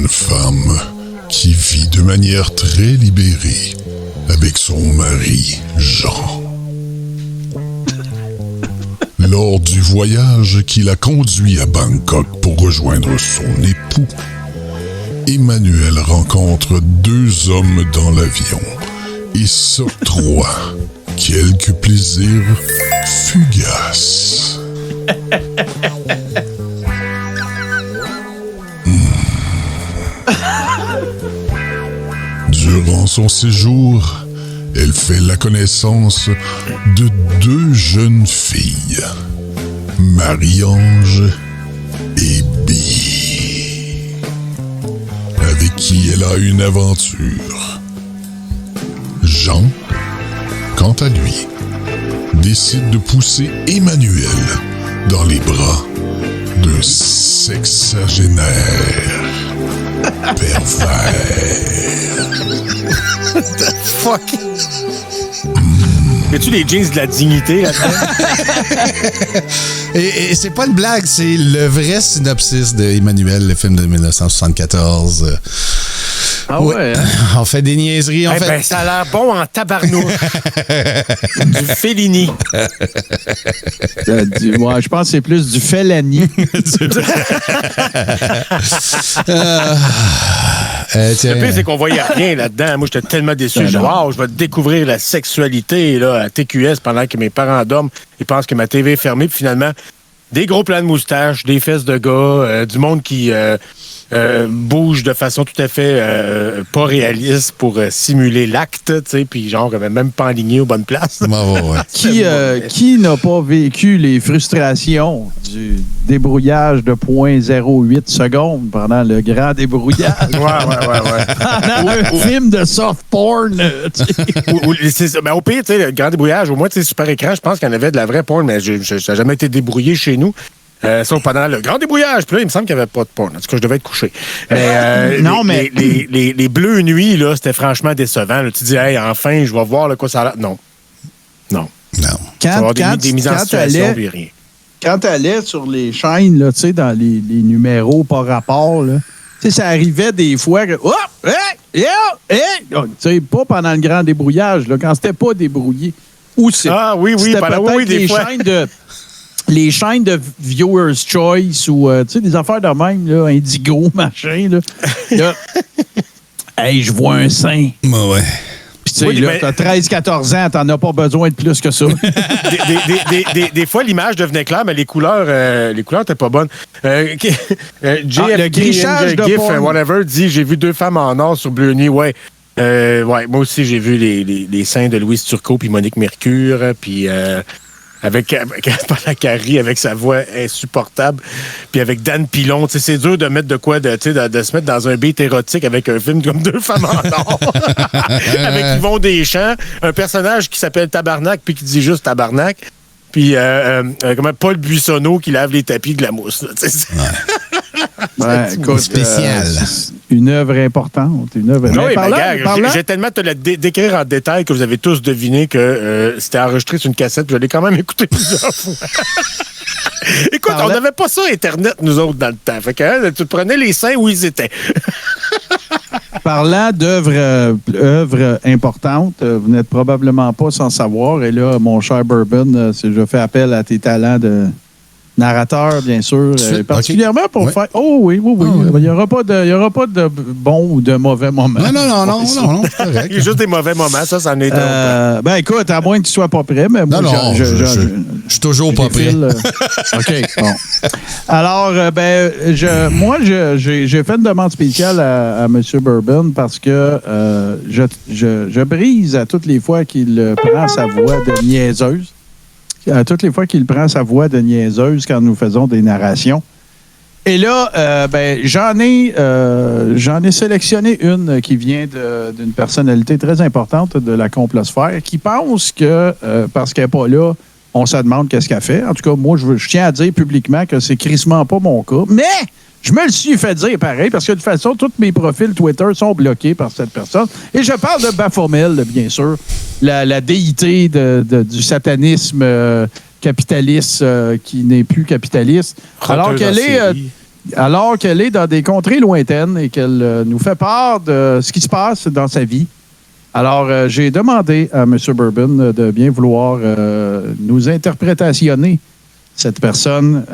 Femme qui vit de manière très libérée avec son mari Jean. Lors du voyage qui l'a conduit à Bangkok pour rejoindre son époux, Emmanuel rencontre 2 hommes dans l'avion et s'octroie quelques plaisirs fugaces. Durant son séjour, elle fait la connaissance de 2 jeunes filles, Marie-Ange et Bee, avec qui elle a une aventure. Jean, quant à lui, décide de pousser Emmanuel dans les bras d'un sexagénaire pervers. What the fuck? Mets-tu les jeans de la dignité là-dedans? et c'est pas une blague, c'est le vrai synopsis de Emmanuel, le film de 1974. Ah ouais? On fait des niaiseries. Ben, ça a l'air bon en tabarnouche. Du Fellini. Je pense que c'est plus du Fellani. Le pire, c'est qu'on voyait rien là-dedans. Moi, j'étais tellement déçu. Je vais découvrir la sexualité là, à TQS pendant que mes parents dorment. Ils pensent que ma TV est fermée. Puis finalement, des gros plans de moustache, des fesses de gars, du monde qui bouge de façon tout à fait pas réaliste pour simuler l'acte, tu sais, puis genre, même pas aligné aux bonnes places. Qui n'a pas vécu les frustrations du débrouillage de 0.08 secondes pendant le grand débrouillage? Ouais. Un film de soft porn. Au pire, tu sais, le grand débrouillage, au moins, tu sais, super écran, je pense qu'il y en avait de la vraie porn, mais ça n'a jamais été débrouillé chez nous. Sauf pendant le grand débrouillage. Puis là, il me semble qu'il n'y avait pas de porn. En tout cas, je devais être couché. Mais, les Bleues Nuits, là, c'était franchement décevant. Là, tu dis, hey, enfin, je vais voir là, quoi ça a l'air. Non. Quand des mises en situation, puis rien. Quand tu allais sur les chaînes, là, tu sais, dans les numéros par rapport, là, tu sais, ça arrivait des fois que. Tu sais, pas pendant le grand débrouillage, là, quand c'était pas débrouillé. Ou c'est. Ah oui, c'était pendant des fois. Les chaînes de Viewers Choice ou tu sais, des affaires de même, là, Indigo, machin. Là, hey, je vois un sein. Ouais. Puis tu sais, là, t'as 13-14 ans, t'en as pas besoin de plus que ça. Des fois, l'image devenait claire, mais les couleurs étaient pas bonnes. Le grichage de GIF, porn. whatever, dit « J'ai vu 2 femmes en or sur Bleues Nuits ». Ouais, moi aussi, j'ai vu les seins de Louise Turcot puis Monique Mercure, puis... Avec Carrie, avec sa voix insupportable, puis avec Dan Pilon. C'est dur de mettre de se mettre dans un beat érotique avec un film comme 2 femmes en or. Avec Yvon Deschamps, un personnage qui s'appelle Tabarnak, puis qui dit juste Tabarnak, puis Paul Buissonneau qui lave les tapis de la mousse. Écoute, spécial. une œuvre importante. Une œuvre Oui, mais parlant- gars, j'ai tellement te le décrire en détail que vous avez tous deviné que c'était enregistré sur une cassette, puis je l'ai quand même écouté plusieurs fois. Écoute, on n'avait pas ça Internet, nous autres, dans le temps. Fait que hein, tu prenais les seins où ils étaient. Parlant d'œuvres importantes, vous n'êtes probablement pas sans savoir. Et là, mon cher Bourbon, je fais appel à tes talents de narrateur, bien sûr, particulièrement pour faire... Oh oui. Il n'y aura pas de bon ou de mauvais moment. Non, c'est correct. Il y a juste des mauvais moments, ça en est un. Ben écoute, à moins que tu sois pas prêt, mais moi, je suis toujours pas prêt. OK, bon. Alors, moi, j'ai fait une demande spéciale à M. Bourbon parce que je brise à toutes les fois qu'il prend sa voix de niaiseuse. À toutes les fois qu'il prend sa voix de niaiseuse quand nous faisons des narrations. Et là, j'en ai sélectionné une qui vient d'une personnalité très importante de la complosphère qui pense que, parce qu'elle n'est pas là, on se demande qu'est-ce qu'elle fait. En tout cas, moi, je tiens à dire publiquement que c'est crissement pas mon cas. Mais je me le suis fait dire pareil, parce que de toute façon, tous mes profils Twitter sont bloqués par cette personne. Et je parle de Baphomet, bien sûr, la déité du satanisme capitaliste qui n'est plus capitaliste. Alors qu'elle est dans des contrées lointaines et qu'elle nous fait part de ce qui se passe dans sa vie. Alors, j'ai demandé à M. Bourbon de bien vouloir nous interprétationner cette personne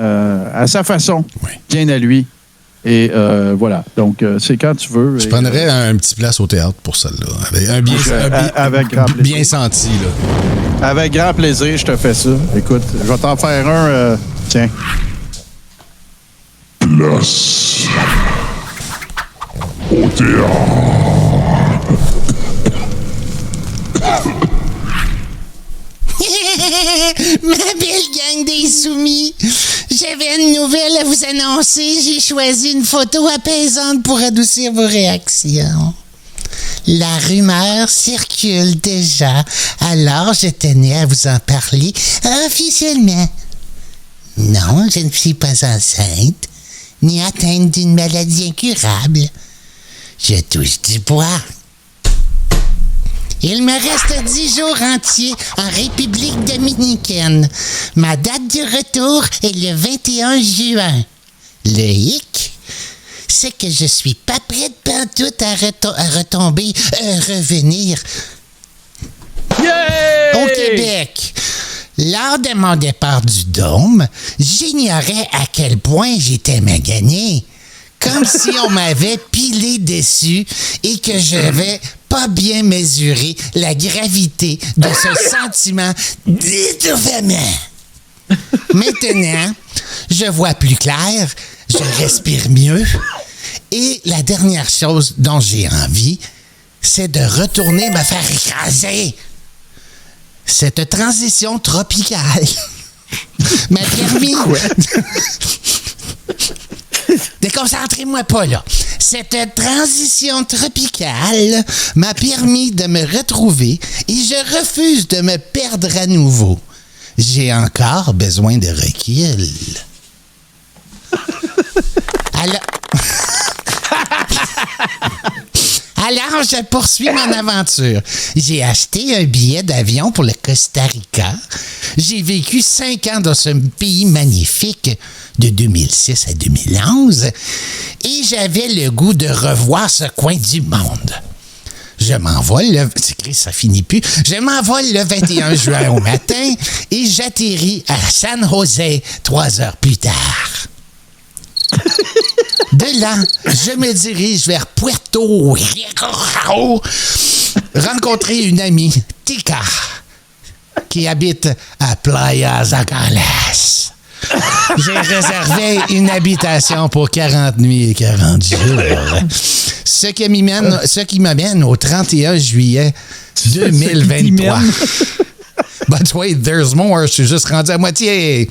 à sa façon, bien à lui. Et voilà. Donc, c'est quand tu veux. Je prendrais un petit place au théâtre pour celle-là. Avec grand plaisir. Bien senti, là. Avec grand plaisir, je te fais ça. Écoute, je vais t'en faire un. Tiens. Place au théâtre. Ma belle gang des soumis, j'avais une nouvelle à vous annoncer. J'ai choisi une photo apaisante pour adoucir vos réactions. La rumeur circule déjà, alors je tenais à vous en parler officiellement. Non, je ne suis pas enceinte, ni atteinte d'une maladie incurable. Je touche du bois. Il me reste 10 jours entiers en République dominicaine. Ma date de retour est le 21 juin. Le hic, c'est que je suis pas prête pantoute à revenir au Québec. Lors de mon départ du Dôme, j'ignorais à quel point j'étais magané. Comme si on m'avait pilé dessus et que j'avais pas bien mesuré la gravité de ce sentiment d'étouffement. Maintenant, je vois plus clair, je respire mieux et la dernière chose dont j'ai envie, c'est de retourner me faire écraser. Cette transition tropicale m'a permis... Déconcentrez-moi pas, là. Cette transition tropicale m'a permis de me retrouver et je refuse de me perdre à nouveau. J'ai encore besoin de recul. Alors, je poursuis mon aventure. J'ai acheté un billet d'avion pour le Costa Rica. J'ai vécu 5 ans dans ce pays magnifique de 2006 à 2011 et j'avais le goût de revoir ce coin du monde. Je m'envole ça finit plus. Je m'envole le 21 juin au matin et j'atterris à San José 3 heures plus tard. De là, je me dirige vers Puerto Rico, rencontrer une amie, Tika, qui habite à Playa Zagalas. J'ai réservé une habitation pour 40 nuits et 40 jours. Ce qui m'amène au 31 juillet 2023. But wait, there's more. Je suis juste rendu à moitié.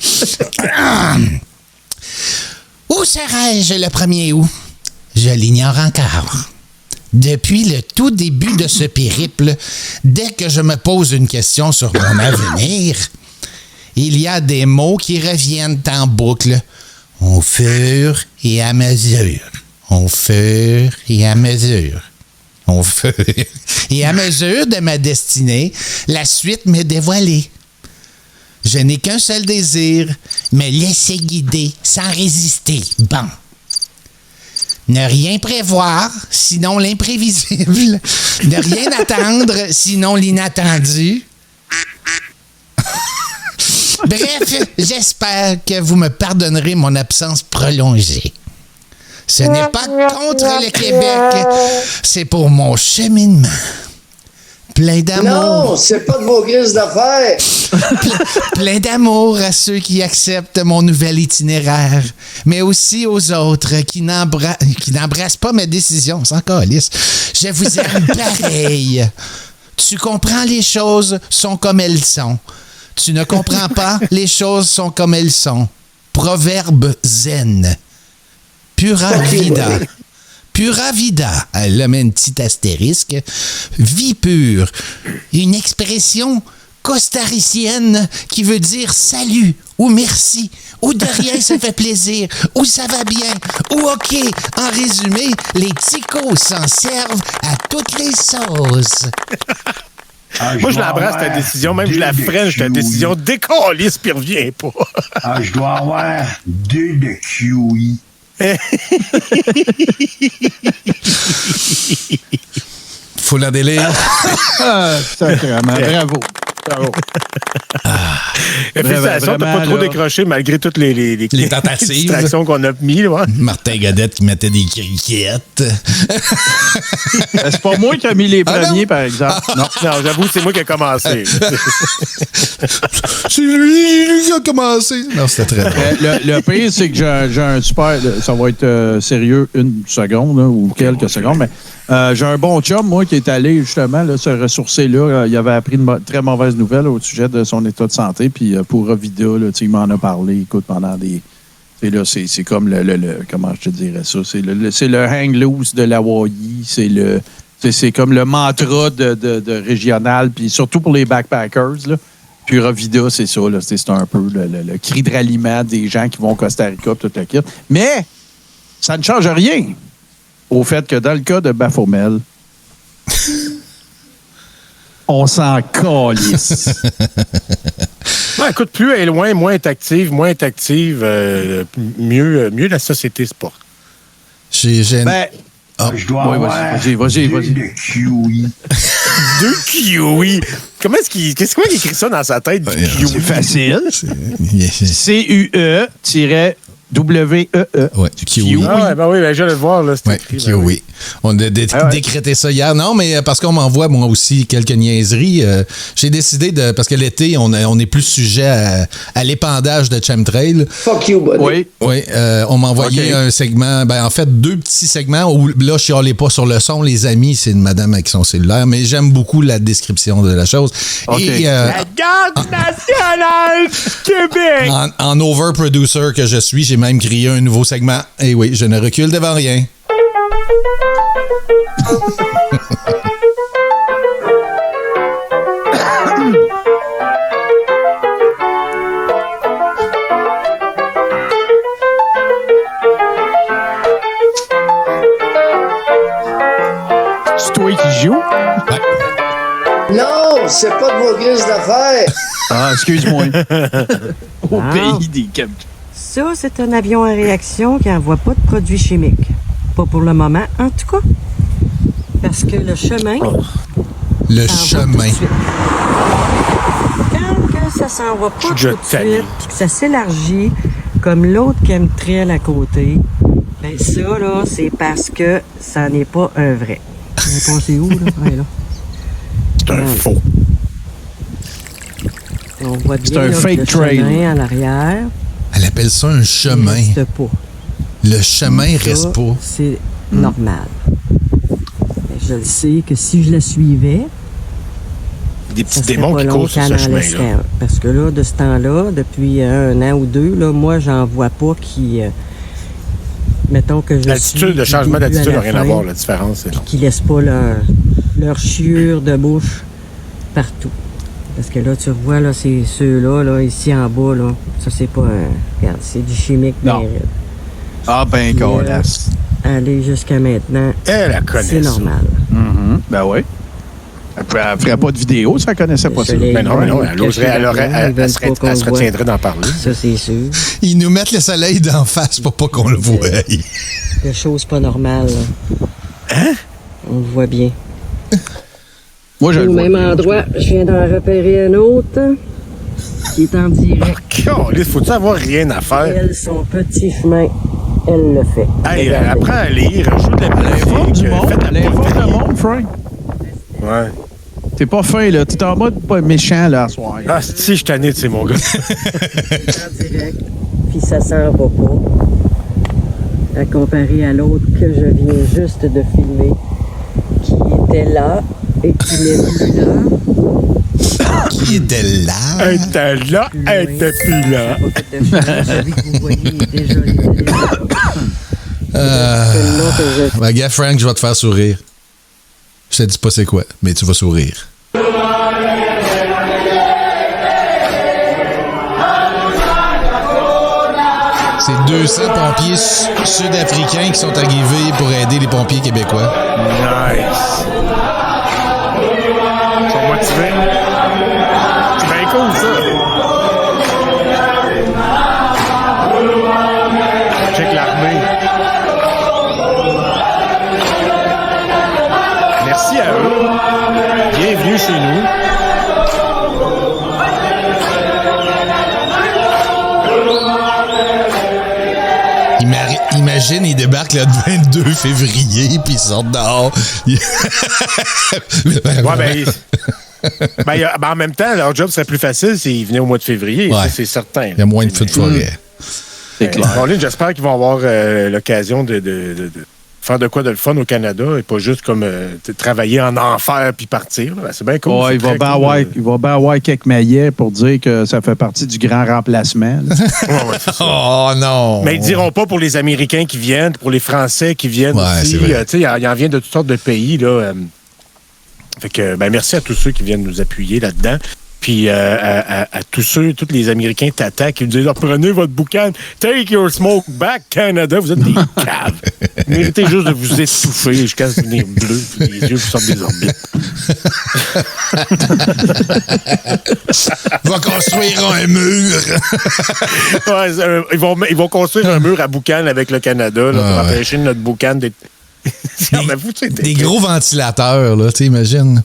Où serais-je le 1er août? Je l'ignore encore. Depuis le tout début de ce périple, dès que je me pose une question sur mon avenir, il y a des mots qui reviennent en boucle, au fur et à mesure. au fur et à mesure. Au fur et à mesure de ma destinée, la suite m'est dévoilée. Je n'ai qu'un seul désir, me laisser guider sans résister. Bon. Ne rien prévoir, sinon l'imprévisible. Ne rien attendre, sinon l'inattendu. Bref, j'espère que vous me pardonnerez mon absence prolongée. Ce n'est pas contre le Québec, c'est pour mon cheminement. Plein d'amour. Non, c'est pas de vos grises d'affaires. Plein d'amour à ceux qui acceptent mon nouvel itinéraire, mais aussi aux autres qui n'embrassent pas mes décisions. Sans calice. Je vous aime pareil. Tu comprends, les choses sont comme elles sont. Tu ne comprends pas, les choses sont comme elles sont. Proverbe zen. Pura vida. Pura vida. Elle met une petite astérisque. Vie pure. Une expression costaricienne qui veut dire salut ou merci ou de rien ça fait plaisir ou ça va bien ou ok. En résumé, les ticos s'en servent à toutes les sauces. Moi, je l'embrasse, ta décision. Même je la freine, ta décision. Décalisse, puis reviens pas. Je dois avoir 2 de kiwi. Faut la délire. Sacrément, bravo. Bravo. Félicitations, t'as pas trop décroché malgré toutes les tentatives. distractions qu'on a mis. Ouais. Martin Godette qui mettait des criquettes. C'est pas moi qui ai mis les premiers, par exemple. Non, j'avoue, c'est moi qui ai commencé. C'est lui qui a commencé. Non, c'était très drôle. Le pire, c'est que j'ai un super... Ça va être sérieux une seconde là, ou quelques secondes, mais j'ai un bon chum, moi, qui est allé justement là, se ressourcer là. Il avait appris une très mauvaise nouvelle au sujet de son état de santé, puis pour Vida, là, il m'en a parlé, écoute, pendant des... Là, c'est comme le comment je te dirais ça? C'est le hang loose de l'Hawaii, c'est comme le mantra de régional, puis surtout pour les backpackers, là. Pura Vida, c'est ça, là, c'est un peu le cri de ralliement des gens qui vont au Costa Rica, tout le kit. Mais ça ne change rien au fait que dans le cas de Baphomet, on s'en calisse. Non, écoute, plus elle est loin, moins elle est active, mieux la société se porte. Je dois avoir vas-y. 2 de kiwi. 2 kiwi. Qu'est-ce qu'il écrit ça dans sa tête, du kiwi? C'est facile. CUE-WEE. Ouais, du kiwi. Ah, ben oui, je vais le voir, là. Ouais, kiwi. On a décrété ça hier. Non, mais parce qu'on m'envoie, moi aussi, quelques niaiseries. J'ai décidé de... Parce que l'été, on est plus sujet à l'épandage de chemtrail. Fuck you, buddy. Oui, on m'a envoyé un segment... Ben, en fait, 2 petits segments où, là, je chialais pas sur le son. Les amis, c'est une madame avec son cellulaire. Mais j'aime beaucoup la description de la chose. Okay. Et, la Garde nationale du Québec! En overproducer que je suis, j'ai même créé un nouveau segment. Et oui, je ne recule devant rien. C'est toi qui joues? Ouais. Non, c'est pas de vos grises d'affaires. Ah, excuse-moi. Au pays des captures. Ça, c'est un avion à réaction qui n'envoie pas de produits chimiques. Pas pour le moment, en tout cas. Parce que le chemin... Le chemin. Quand ça s'en va pas tout de suite, tanné. puis que ça s'élargit, comme l'autre chemtrail à côté, ben ça, là, c'est parce que ça n'est pas un vrai. Vous pensez où, là? Ouais, là. C'est un faux. On voit bien, C'est un là, fake le trail. chemin en arrière. Elle appelle ça un chemin. Il reste pas. Le chemin Ça, reste pas. C'est normal. Mais je le sais que si je la suivais, Des ça petits serait démons pas qui long courent sur qu'elle ce en laisse chemin-là. un. Parce que là, de ce temps-là, depuis 1 an ou 2, là, moi, j'en vois pas qui... mettons que je L'altitude, le changement d'altitude n'a rien à voir, la différence. Qui laissent pas leur chiure de bouche partout. Parce que là, tu vois, là, c'est ceux-là, là, ici en bas, là, ça, c'est pas un... Regarde, c'est du chimique. Non. bien raide. Ah, ben, Puis, colasse. aller jusqu'à maintenant, Elle connaît c'est ça. normal. Ben oui. Elle ferait pas de vidéo si elle connaissait pas ça. Mais non, elle se retiendrait d'en parler. Ça, c'est sûr. Ils nous mettent le soleil d'en face pour pas qu'on le voie. Des choses pas normales. Hein? On le voit bien. Moi, je Au le vois même bien. endroit, je viens d'en repérer un autre qui est en direct. Il faut-tu avoir rien à faire? Elle, son petit chemin, elle le fait. Hey, apprends à lire, joue de la musique. Elle informe le monde, Frank. Ouais. T'es pas fin, là. T'es en mode pas méchant, là, ce soir. Ah, si, je suis tanné de ces mon gars. En direct, puis ça s'en va pas. À comparer à l'autre que je viens juste de filmer, qui était là et qui n'est plus là. Qui était là? Elle était là, elle était plus là. Celui que vous voyez est déjà Ben, gars, Frank, je vais te faire sourire. Je te dis pas c'est quoi, mais tu vas sourire. C'est 200 pompiers sud-africains qui sont arrivés pour aider les pompiers québécois. Nice. Ils sont motivés. C'est bien cool, ça. Check l'armée. Merci à eux. Bienvenue chez nous. Imagine, ils débarquent le 22 février, puis ils sortent dehors. En même temps, leur job serait plus facile s'ils venaient au mois de février. Ouais. Ça, c'est certain. Il y a moins de feux de forêt. C'est clair. Colin, j'espère qu'ils vont avoir l'occasion de faire de quoi de le fun au Canada et pas juste comme travailler en enfer puis partir. Ben, c'est bien cool. Ouais, il va bien avoir quelques maillets pour dire que ça fait partie du grand remplacement. C'est ça. Oh non! Mais ils diront pas pour les Américains qui viennent, pour les Français qui viennent aussi. Il en vient de toutes sortes de pays. Là, fait que, merci à tous ceux qui viennent nous appuyer là-dedans. Puis à tous les Américains t'attaquent, qui nous disent prenez votre boucan, take your smoke back, Canada. Vous êtes des caves. Vous méritez juste de vous étouffer jusqu'à devenir bleu, puis les yeux vous sortent des orbites. Va construire un mur. Ouais, ils vont construire un mur à boucan avec le Canada là, pour empêcher notre boucan d'être. Des gros ventilateurs, là, tu imagines.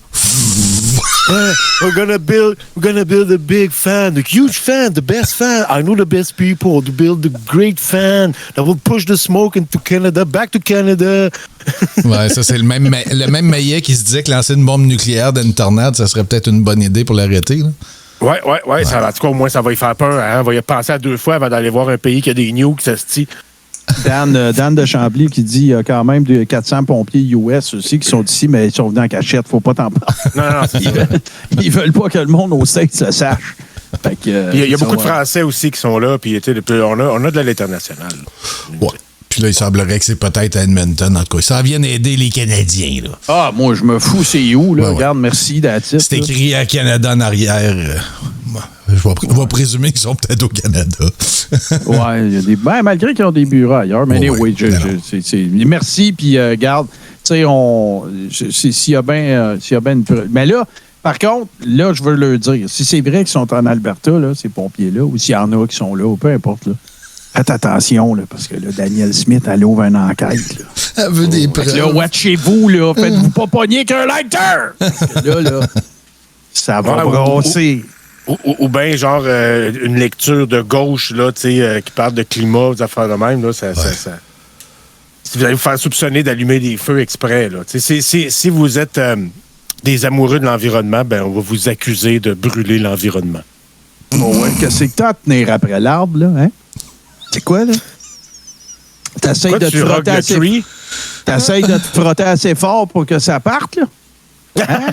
We're gonna build a big fan, a huge fan, the best fan. I know the best people to build the great fan that will push the smoke into Canada, back to Canada. Ouais, ça, c'est le même maillet qui se disait que lancer une bombe nucléaire dans une tornade, ça serait peut-être une bonne idée pour l'arrêter, là. Ouais. Ça, en tout cas, au moins, ça va y faire peur. Hein? On va y penser à 2 fois avant d'aller voir un pays qui a des nukes, ça se dit. Dan de Chambly qui dit qu'il y a quand même 400 pompiers US aussi qui sont ici, mais ils sont venus en cachette. Faut pas t'en parler. Non, c'est ça. Ils veulent pas que le monde au States le sache. Fait que, il y a beaucoup de Français aussi qui sont là, puis on a de l'international. Ouais. Puis là, il semblerait que c'est peut-être à Edmonton, en tout cas. Ça vient aider les Canadiens, là. Ah, moi, je me fous, c'est où, là? Ouais. Regarde, merci, Datis. C'est écrit à Canada en arrière. Je vais présumer qu'ils sont peut-être au Canada. Ouais, il y a des. Ben, malgré qu'ils ont des bureaux ailleurs. Mais oui, merci, puis regarde, tu sais, s'il y a bien une. Mais là, par contre, là, je veux leur dire, si c'est vrai qu'ils sont en Alberta, là, ces pompiers-là, ou s'il y en a qui sont là, ou peu importe, là. Faites attention, là, parce que là, Danielle Smith, elle ouvre une enquête. Là. Elle veut des preuves. Là, watchez-vous, là. Faites-vous pas pogner qu'un lighter! Parce que là, ça va brasser. Ou bien, genre, une lecture de gauche, là, tu sais, qui parle de climat, des affaires de même, là, ça. Si vous allez vous faire soupçonner d'allumer des feux exprès, là. Si vous êtes des amoureux de l'environnement, ben, on va vous accuser de brûler l'environnement. Bon, ouais, qu'est-ce que t'as à tenir après l'arbre, là, hein? C'est quoi, là? T'essayes de te frotter assez fort pour que ça parte, là? Hein?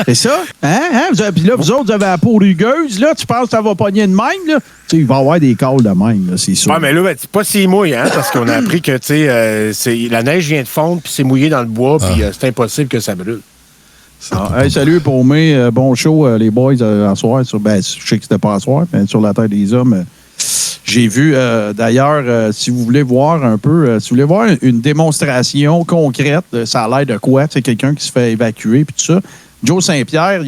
C'est ça? Hein? Puis là, vous autres, vous avez la peau rugueuse, là. Tu penses que ça va pogner de même, là? Tu sais, il va y avoir des calls de même, là, c'est sûr. Ouais, mais là, c'est pas si mouille, hein? Parce qu'on a appris que, tu sais, la neige vient de fondre, puis c'est mouillé dans le bois, puis c'est impossible que ça brûle. Hey, salut, bon show, les boys, à soir. Je sais que c'était pas à soir, mais sur la Terre des Hommes. J'ai vu, d'ailleurs, si vous voulez voir un peu, si vous voulez voir une démonstration concrète, ça a l'air de quoi? C'est quelqu'un qui se fait évacuer, puis tout ça. Joe Saint-Pierre,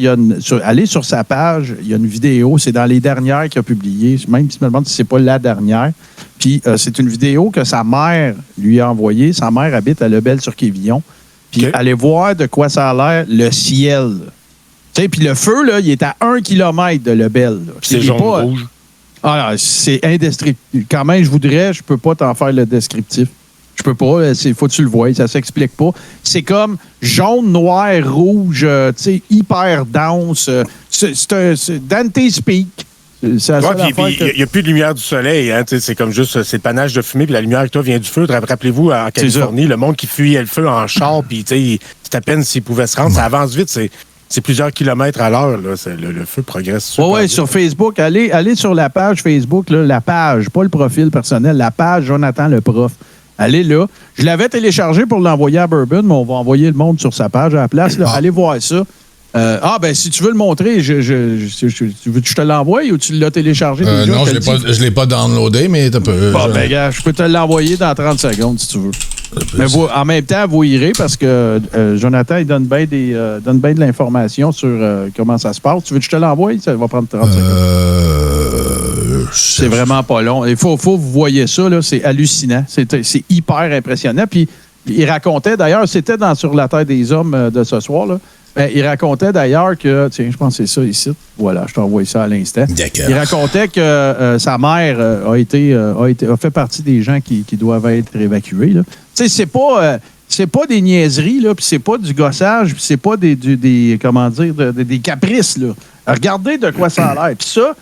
allez sur sa page, il y a une vidéo, c'est dans les dernières qu'il a publiées, même si je me demande si c'est pas la dernière. Puis c'est une vidéo que sa mère lui a envoyée. Sa mère habite à Lebel-sur-Quévillon. Puis allez voir de quoi ça a l'air, le ciel. Tu sais, puis le feu, là, il est à 1 km de Lebel. C'est jaune-rouge. C'est indescriptible. Quand même, je peux pas t'en faire le descriptif. Je peux pas, faut que tu le vois, ça s'explique pas. C'est comme jaune, noir, rouge, tu sais, hyper dense. C'est Dante's Peak. Il n'y a plus de lumière du soleil. Hein, c'est comme juste c'est le panache de fumée, puis la lumière qui toi vient du feu. Rappelez-vous, en Californie, le monde qui fuyait le feu en char, puis c'est à peine s'il pouvait se rendre. Ça avance vite, c'est plusieurs kilomètres à l'heure. Le feu progresse. Oui, sur Facebook. Allez sur la page Facebook, là, la page, pas le profil personnel, la page Jonathan le prof. Allez là. Je l'avais téléchargé pour l'envoyer à Bourbon, mais on va envoyer le monde sur sa page à la place. Là. Allez voir ça. Si tu veux le montrer, tu veux que je te l'envoie ou tu l'as téléchargé déjà? Non, je l'ai pas downloadé, mais tu peux. Gars, je peux te l'envoyer dans 30 secondes si tu veux. Mais en même temps, vous irez parce que Jonathan, il donne bien de l'information sur comment ça se passe. Tu veux que je te l'envoie? Ça va prendre 30 secondes. C'est vraiment pas long. Il faut que vous voyez ça, là, c'est hallucinant. C'est hyper impressionnant. Puis, il racontait, d'ailleurs, c'était sur la Terre des Hommes de ce soir, là. Il racontait d'ailleurs que, tiens, je pense que c'est ça ici. Voilà, je t'envoie ça à l'instant. D'accord. Il racontait que sa mère a fait partie des gens qui doivent être évacués. Tu sais, c'est pas des niaiseries, là, puis c'est pas du gossage, puis c'est pas des caprices, là. Regardez de quoi ça a l'air. Puis ça,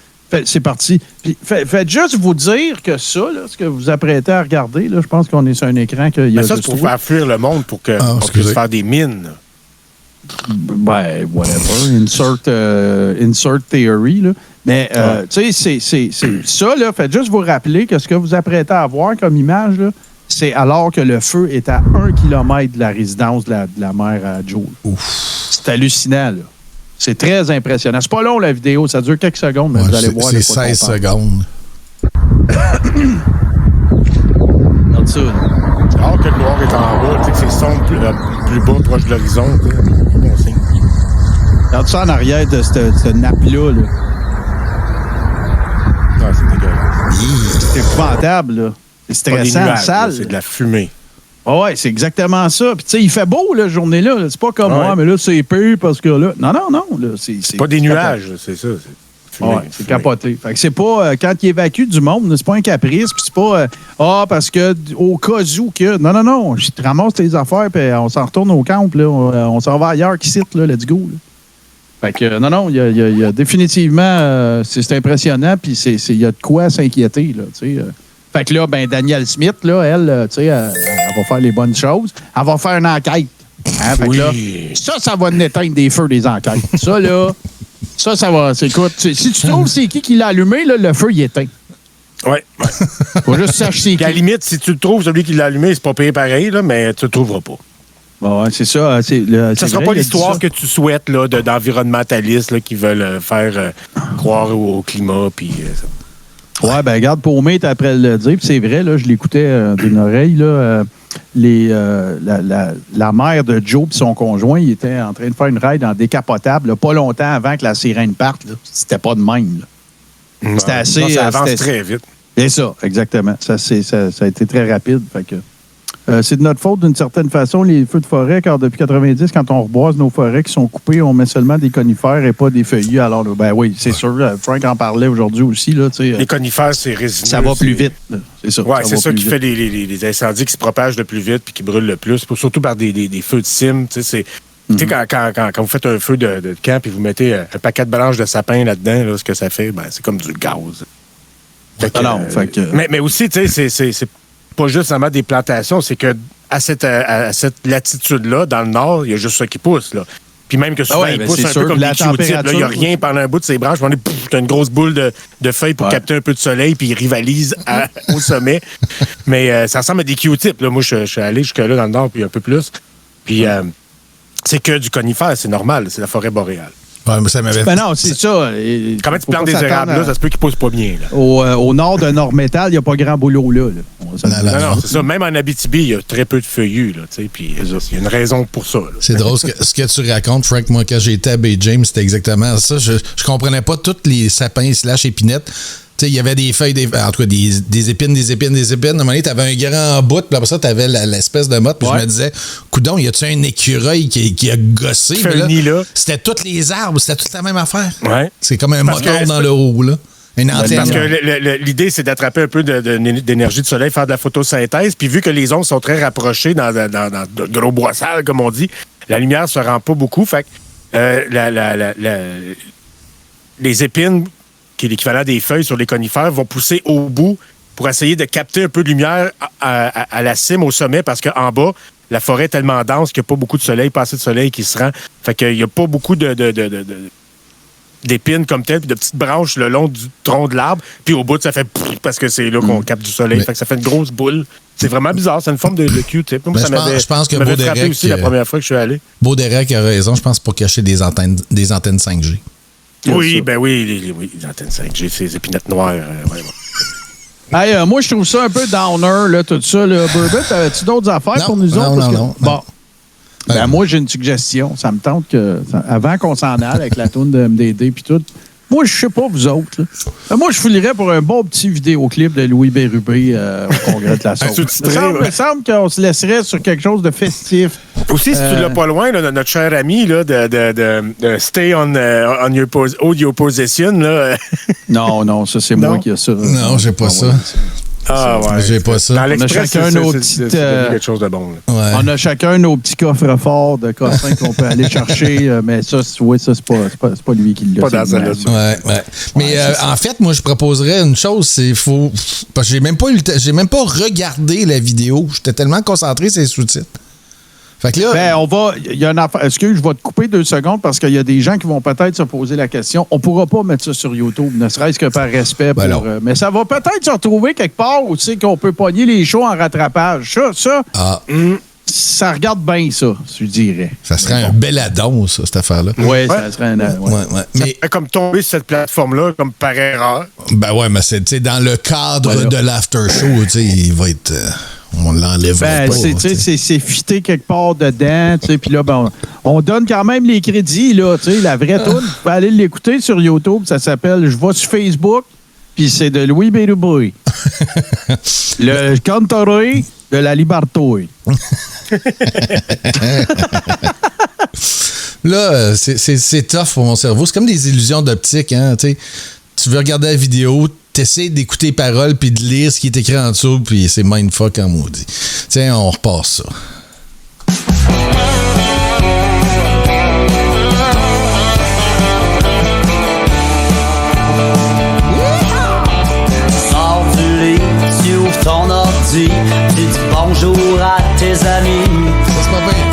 c'est parti. Puis faites juste vous dire que ça, là, ce que vous apprêtez à regarder, là, je pense qu'on est sur un écran qu'il y a. Mais ça, c'est pour faire fuir le monde, pour qu'on puisse faire des mines. Ben, whatever. Insert theory, là. Mais, tu sais, c'est ça, là. Faites juste vous rappeler que ce que vous apprêtez à voir comme image, là, c'est alors que le feu est à 1 km de la résidence de la mère à Joe. C'est hallucinant, là. C'est très impressionnant. C'est pas long, la vidéo. Ça dure quelques secondes, mais vous allez voir. C'est 16 secondes. Regarde ça, là. Alors que le noir est en bas, tu sais que c'est sombre plus bas, proche de l'horizon. Bon signe. Regarde ça en arrière de cette nappe-là. Là. Ah, c'est dégueulasse. C'est épouvantable, là. C'est stressant, nuages, sale. C'est de la fumée. Oui, c'est exactement ça. Puis, tu sais, il fait beau, la journée-là. C'est pas comme moi, mais là, c'est pire parce que là. Non. Là, c'est pas des nuages, c'est ça. C'est capoté. Fait que c'est pas. Quand il évacue du monde, c'est pas un caprice, puis c'est pas. Parce que au cas où que. Non. Je ramasse tes affaires, puis on s'en retourne au camp, là. On s'en va ailleurs qu'ici, là. Let's go, là. Fait que, non, il y a définitivement. c'est impressionnant, puis il y a de quoi s'inquiéter, là, tu sais. Fait que là, ben, Danielle Smith, là, elle, tu sais, elle va faire les bonnes choses. Elle va faire une enquête. Hein? Fait que là, ça va éteindre des feux, des enquêtes. Ça, là. Ça va. Écoute, si tu trouves c'est qui l'a allumé, là, le feu, il est éteint. Oui. Faut juste sacher c'est qui. À la limite, si tu le trouves, celui qui l'a allumé, c'est pas payé pareil, là, mais tu le trouveras pas. Bon, ouais, c'est ça. Ça sera pas l'histoire que tu souhaites là, d'environnementalistes là, qui veulent faire croire au climat. Puis, ouais, ben regarde, Paumé était après le dire, puis c'est vrai, là, je l'écoutais d'une oreille, là. La mère de Joe et son conjoint, ils étaient en train de faire une ride en décapotable, là, pas longtemps avant que la sirène parte. Là. C'était pas de même. Là. C'était assez. Non, ça avance très vite. C'est ça, exactement. Ça a été très rapide. Fait que, c'est de notre faute, d'une certaine façon, les feux de forêt, car depuis 90, quand on reboise nos forêts qui sont coupées, on met seulement des conifères et pas des feuillus. Alors, ben oui, c'est sûr. Frank en parlait aujourd'hui aussi. Là, les conifères, c'est résineux. Ça va plus vite. C'est ça. Oui, c'est ça qui fait les incendies qui se propagent le plus vite puis qui brûlent le plus, surtout par des feux de cime. Tu sais, quand vous faites un feu de camp et vous mettez un paquet de branches de sapin là-dedans, là, ce que ça fait, ben, c'est comme du gaz. Mais aussi, tu sais, c'est pas juste seulement des plantations, c'est que à cette latitude-là, dans le nord, il y a juste ça qui pousse. Là. Puis même que souvent, il pousse un peu comme des Q-tips. Il n'y a rien pendant un bout de ses branches. Tu as une grosse boule de feuilles pour capter un peu de soleil, puis il rivalise au sommet. Mais ça ressemble à des Q-tips. Moi, je suis allé jusque-là dans le nord, puis un peu plus. Puis c'est que du conifère, c'est normal. C'est la forêt boréale. Ouais, mais ça m'avait Ben non, c'est ça. Comment tu plantes des érables là? Ça se peut qu'ils poussent pas bien. Là. Au nord de Nord-Métal, il n'y a pas grand boulot là. Non, c'est ça. Même en Abitibi, il y a très peu de feuillus. Puis il y a une raison pour ça. Là. C'est drôle ce que tu racontes, Frank. Moi, quand j'étais à Bay James, c'était exactement ça. Je comprenais pas tous les sapins / épinettes. Il y avait des feuilles, en tout cas des épines. À un moment donné, tu avais un grand bout, puis après ça, tu avais l'espèce de motte. Puis je me disais, coudonc, y a-tu un écureuil qui a gossé? Là, c'était tous les arbres, c'était toute la même affaire. Ouais. C'est comme un moteur dans le haut, là. Une antenne. Parce que l'idée, c'est d'attraper un peu d'énergie du soleil, faire de la photosynthèse. Puis vu que les ondes sont très rapprochées dans de gros boissales, comme on dit, la lumière se rend pas beaucoup. Fait que les épines, qui est l'équivalent des feuilles sur les conifères, vont pousser au bout pour essayer de capter un peu de lumière à la cime, au sommet, parce qu'en bas, la forêt est tellement dense qu'il n'y a pas beaucoup de soleil, pas assez de soleil qui se rend. Fait qu'il n'y a pas beaucoup d'épines comme telles, puis de petites branches le long du tronc de l'arbre. Puis au bout, ça fait parce que c'est là qu'on capte du soleil. Fait que ça fait une grosse boule. C'est vraiment bizarre. C'est une forme de Q-tip. Je pense que frappé aussi la première fois que je suis allé. Baudérec a raison. Je pense pour cacher des antennes 5G. Oui, les antennes 5G, ces épinettes noires. Hey, moi, je trouve ça un peu downer, là, tout ça. Là. Burbot, avais-tu d'autres affaires pour nous autres? Non. Bon. Ben, moi, j'ai une suggestion. Ça me tente que, avant qu'on s'en aille avec la toune de MDD puis tout, moi, je sais pas vous autres. Là. Moi, je filerais pour un bon petit vidéoclip de Louis Bérubé au Congrès de la Sauce. Il me semble qu'on se laisserait sur quelque chose de festif. Aussi, si tu l'as pas loin, là, notre cher ami là, de Stay on your position. Là. Non, ça, c'est moi qui ai ça. Non, j'ai pas ça. Ah ouais. J'ai pas ça. Dans l'Express, chacun nos petites, c'est quelque chose de bon. Là. Ouais. On a chacun nos petits coffres forts de cossins qu'on peut aller chercher, mais ça, c'est pas lui qui l'a. Pas dans ça. Ouais. Mais en fait, moi, je proposerais une chose, parce que j'ai même pas regardé la vidéo. J'étais tellement concentré sur les sous-titres. Fait que là, il y a une affaire. Excuse, je vais te couper 2 secondes parce qu'il y a des gens qui vont peut-être se poser la question. On pourra pas mettre ça sur YouTube, ne serait-ce que par respect. Mais ça va peut-être se retrouver quelque part où tu sais qu'on peut pogner les shows en rattrapage. Ça regarde bien ça, je dirais. Ça serait un bel addon, ça, cette affaire-là. Oui, ça serait un addon. Ouais. Mais comme tomber sur cette plateforme-là, comme par erreur. Ben ouais, mais c'est dans le cadre de l'after-show, tu sais, il va être... on l'enlève pas. C'est fité quelque part dedans, puis là, on donne quand même les crédits, là, la vraie toune. Vous pouvez aller l'écouter sur YouTube, ça s'appelle « Je vais sur Facebook », puis c'est de Louis Bérubé. Le cantoré de la Liberté. Là, c'est tough pour mon cerveau. C'est comme des illusions d'optique, hein, tu sais. Tu veux regarder la vidéo, t'essaies d'écouter les paroles puis de lire ce qui est écrit en dessous, puis c'est mindfuck en maudit. Tiens, on repasse ça. Tu sors du lit, tu ouvres ton ordi, tu dis bonjour à tes amis.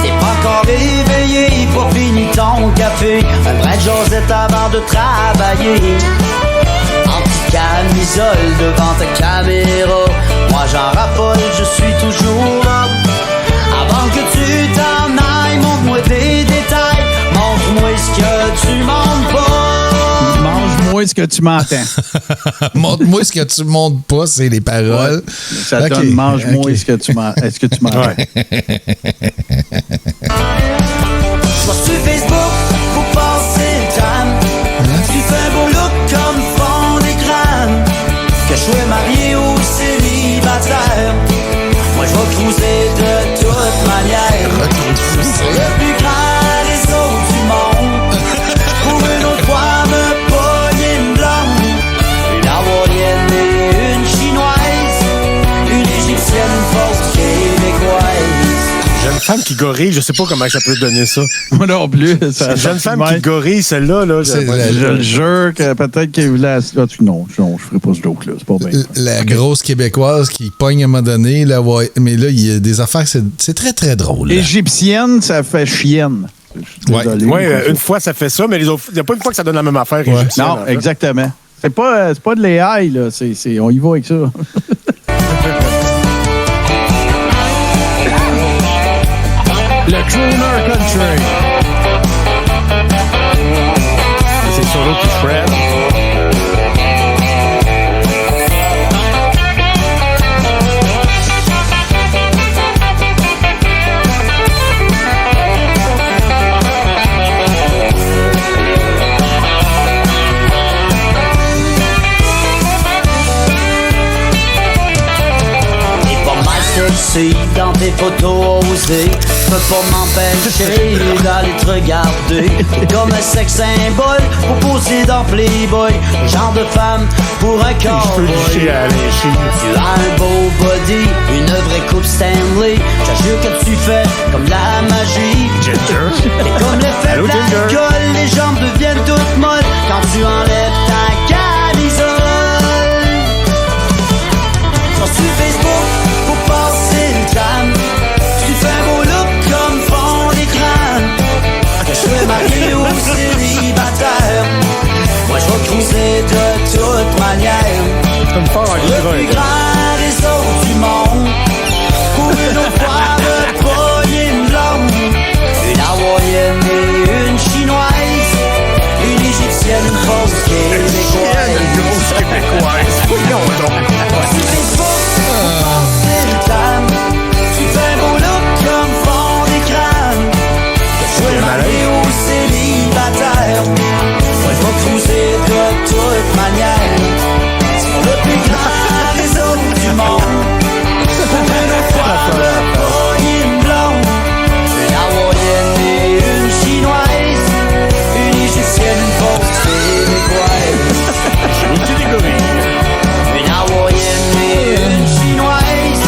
T'es pas encore réveillé, pas fini ton café, un brin de Josette avant de travailler. Camisole devant ta caméra, moi j'en raffole, je suis toujours là. Avant que tu t'en ailles, montre-moi des détails, montre-moi ce que tu montes pas. Mange-moi ce que tu m'entends. Montre-moi ce que tu montes pas, c'est les paroles. Ouais. Ça donne mange-moi ce que tu m'entends. Ouais. Sur Facebook, pour passer le temps, tu fais un beau look comme fond d'écran. Que je sois marié ou célibataire, moi je vais cruiser de toute manière. Le plus grand réseau du monde, pour une autre fois me pogner une blonde, une hawaïenne et une chinoise, une égyptienne forte québécoise. Jeune femme qui gorille, je sais pas comment ça peut donner ça. Moi non plus. Jeune femme qui gorille, celle-là. Là, je le jure que peut-être qu'elle voulait... Non, je ferai pas ce joke-là. C'est pas bien. La grosse québécoise qui pogne à un moment donné. Mais là, il y a des affaires, c'est très, très drôle. Là. Égyptienne, ça fait chienne. Oui, une fois, ça fait ça, mais il n'y a pas une fois que ça donne la même affaire. Ouais. Non, exactement. C'est pas de l'AI, là. On y va avec ça. Le Crooner Country. solo qui shred. Dans tes photos osées, peux pas m'empêcher d'aller te regarder. Comme un sex symbole pour poser dans Playboy, le genre de femme pour un cowboy. Tu as un beau body, une vraie coupe Stanley. J'assure que tu fais comme la magie. Et comme l'effet de l'alcool, les jambes deviennent toutes molles quand tu enlèves ta camisole. Sur Facebook, faut passer le temps. Tu fais un beau look comme fond d'écran. Que je sois marié ou célibataire, moi je vais cruiser de toute manière. Le plus grand réseau du monde, pour une autre fois de poignée une blonde, une hawaïenne et une chinoise, une égyptienne, une fausse québécoise. Sur Facebook, c'est le temps. Tu fais un beau look comme fond d'écran. Que je sois marié ou célibataire, moi je vais cruiser de toute manière. Sur le plus grand réseau du monde, pour une autre fois de poignée une blonde, une hawaïenne et une chinoise, une égyptienne, une fausse québécoise. Une hawaïenne et une chinoise,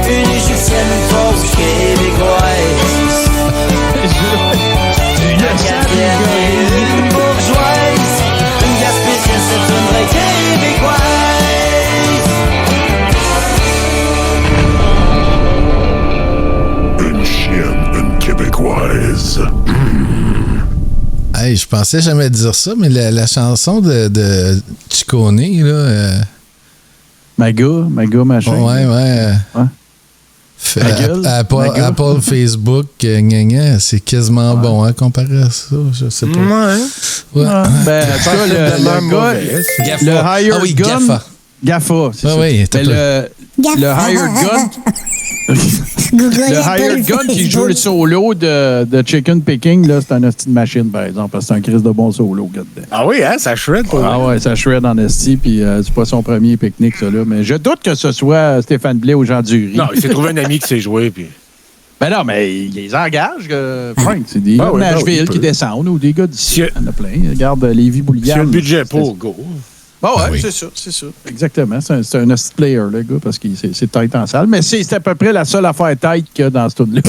une égyptienne, une fausse québécoise. Une acadienne et une bourgeoise, une gaspésienne, c'est une vraie québécoise. Une chienne, une québécoise. Hey, je pensais jamais dire ça, mais la chanson de Chicone, là... Maga, machin. Ouais. Apple, Facebook, gna, c'est quasiment bon, hein, comparé à ça, je sais pas. Ouais. Ben, en tout cas, le gars, le hired gun... Gaffa, c'est ça. Oui, le hired gun... Le hired gun qui joue le solo de Chicken Picking, là, c'est un hostie de machine, par exemple, parce que c'est un crise de bon solo, gars dedans. Ah oui, hein, ça shred pour Ah ouais, ça shred en esti, puis c'est pas son premier pique-nique, ça, là. Mais je doute que ce soit Stéphane Blais ou Jean Dury. Non, il s'est trouvé un ami qui sait jouer, puis... Ben non, mais il les engage, Frank. C'est des gars de Nashville qui descendent ou des gars d'ici. Il y en a plein. Regarde Lévi Boulian. C'est le budget pour, go. Ah ouais, c'est ça. Exactement. C'est un hostie player, le gars, parce que c'est tête en salle. Mais c'est à peu près la seule affaire tête qu'il y a dans ce tour-là.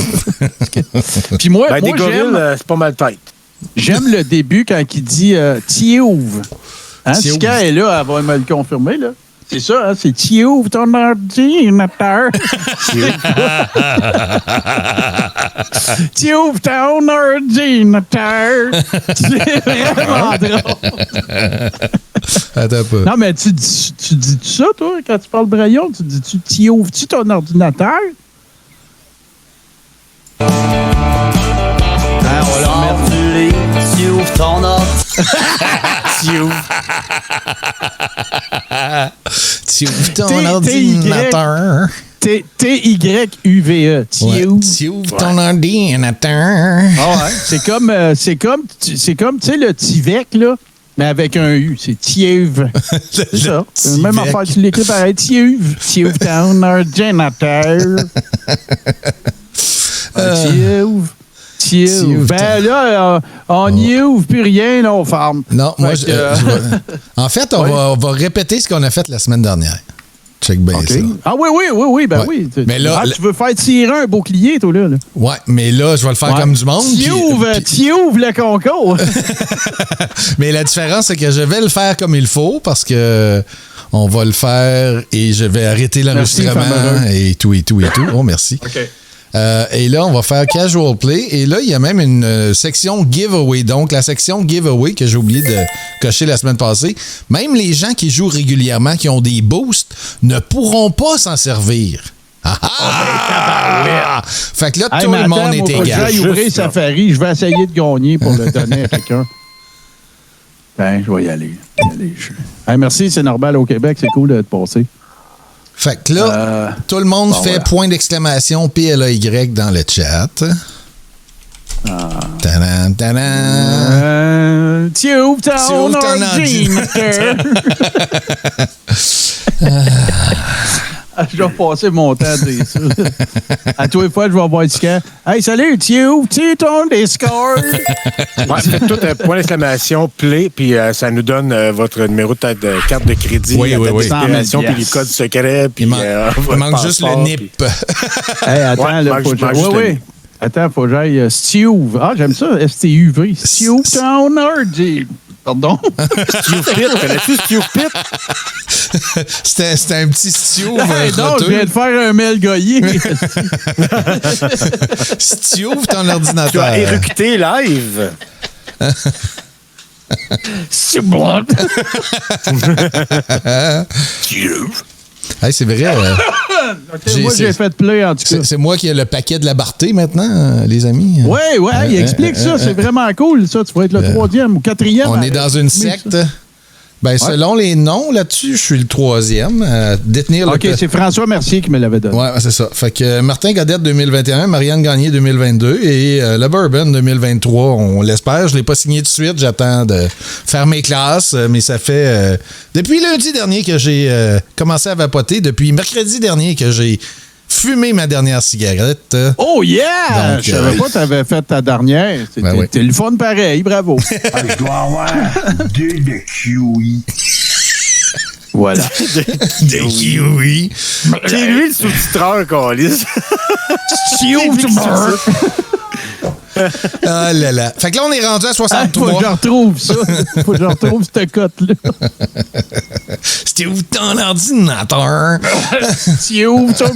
Puis moi, des gorilles, c'est pas mal tête. J'aime le début quand il dit Tiouvre. Hein, si Tika est là, elle va me le confirmer, là. C'est ça, hein? C'est Tiouvre ton ordinateur. Tiouvre ton ordinateur. C'est vraiment drôle. Attends pas. Non, mais tu dis ça, toi, quand tu parles braillon? Tu dis-tu Tiouvres-tu ton ordinateur? On va leur mettre du lit, Tiouvre ton Tiouvre ton ordinateur. T-Y-U-V-E. Tiouvre ton ordinateur. Ah ouais. C'est comme tu sais, le Tivec, là, mais avec un U. C'est Tiouvre. C'est ça. C'est la même affaire. Tu l'écris pareil. Tiouvre. Tiouvre ton ordinateur. Tiouvre. Ben là, on n'y ouvre plus rien, là, aux femmes. Non, moi, en fait, on va répéter ce qu'on a fait la semaine dernière. Check bien ça. Ah oui, ben oui. Mais là, tu veux faire tirer un bouclier, toi, là. Ouais, mais là, je vais le faire comme du monde. Tiouvre le concours. Mais la différence, c'est que je vais le faire comme il faut parce que on va le faire et je vais arrêter l'enregistrement et tout. Oh, merci. OK. Et là, on va faire Casual Play. Et là, il y a même une section Giveaway. Donc, la section Giveaway que j'ai oublié de cocher la semaine passée, même les gens qui jouent régulièrement, qui ont des boosts, ne pourront pas s'en servir. Fait que là, tout le monde est égal. Je vais ouvrir Safari. Je vais essayer de gagner pour le donner à quelqu'un. Ben, je vais y aller. Hey, merci, c'est normal au Québec. C'est cool de te passer. Fait que là, tout le monde fait voilà. point d'exclamation PLAY dans le chat. Tadam, tadam. Tube Town Je vais passer mon temps à dire ça. À tous les fois, je vais avoir du camp. Hey, salut, Tube, tu ton Discord. Ouais, faites tout un point d'exclamation, play, puis ça nous donne votre numéro de carte de crédit, Oui, oui, oui. d'expiration, puis les codes secrets. Puis, Il manque juste le NIP. Puis... Hey, attends, là, faut que j'aille. Oui. Attends, faut que j'aille Steve. Ah, j'aime ça, STUV. Steve Town RG. Pardon? Steve Pitt, connais-tu Steve Pitt? C'était un petit Steve. Hey, non, je viens de faire un mail goyé. Steve, ton ordinateur. Tu as éructé live. C'est bon. Hey, c'est vrai. Moi, j'ai fait play, en tout cas. C'est moi qui ai le paquet de la Barté maintenant, les amis. Oui, il explique ça. C'est vraiment cool, ça. Tu pourrais être le 3e ou 4e. On est dans une secte. Ben, selon les noms là-dessus, je suis le 3e. Détenir OK, c'est François Mercier qui me l'avait donné. Ouais, c'est ça. Fait que Martin Godette 2021, Marianne Gagné 2022 et le Bourbon 2023, on l'espère. Je ne l'ai pas signé tout de suite. J'attends de faire mes classes. Mais ça fait depuis lundi dernier que j'ai commencé à vapoter. Depuis mercredi dernier que j'ai fumé ma dernière cigarette. Oh yeah! Donc, je savais pas que tu avais fait ta dernière. C'était le fun pareil, bravo. Je dois avoir 2 de kiwi. Voilà. De kiwi. C'est lui le sous-titreur, Calis. Ah là là. Fait que là, on est rendu à 63. Faut que je retrouve ça. Faut que je retrouve cette cote-là. C'était où ton ordinateur? C'est où ton...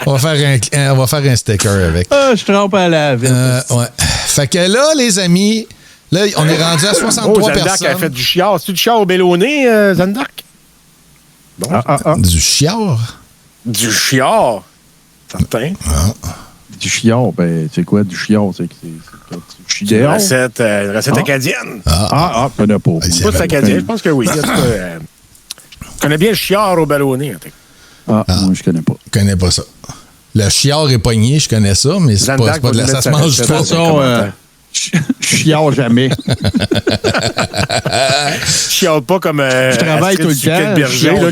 On va faire un sticker avec. Ah, je trempe à la vite. Ouais. Fait que là, les amis, là, on est rendu à 63 Zandark personnes. a fait du chiard. C'est-tu du chiard au bélonné, Zandark? Bon, Du chiard? Du chiard. Certain. Du chiard, ben, c'est quoi du chiard? C'est une recette acadienne. Pas de peau. C'est pas acadien, je pense que oui. Je connais bien le chiard au ballonné. Moi, je connais pas. Je connais pas ça. Le chiard est pogné, je connais ça, mais c'est pas de la ça se mange de toute façon, chiard jamais. Chiard pas comme je travaille tout le temps. Berger là,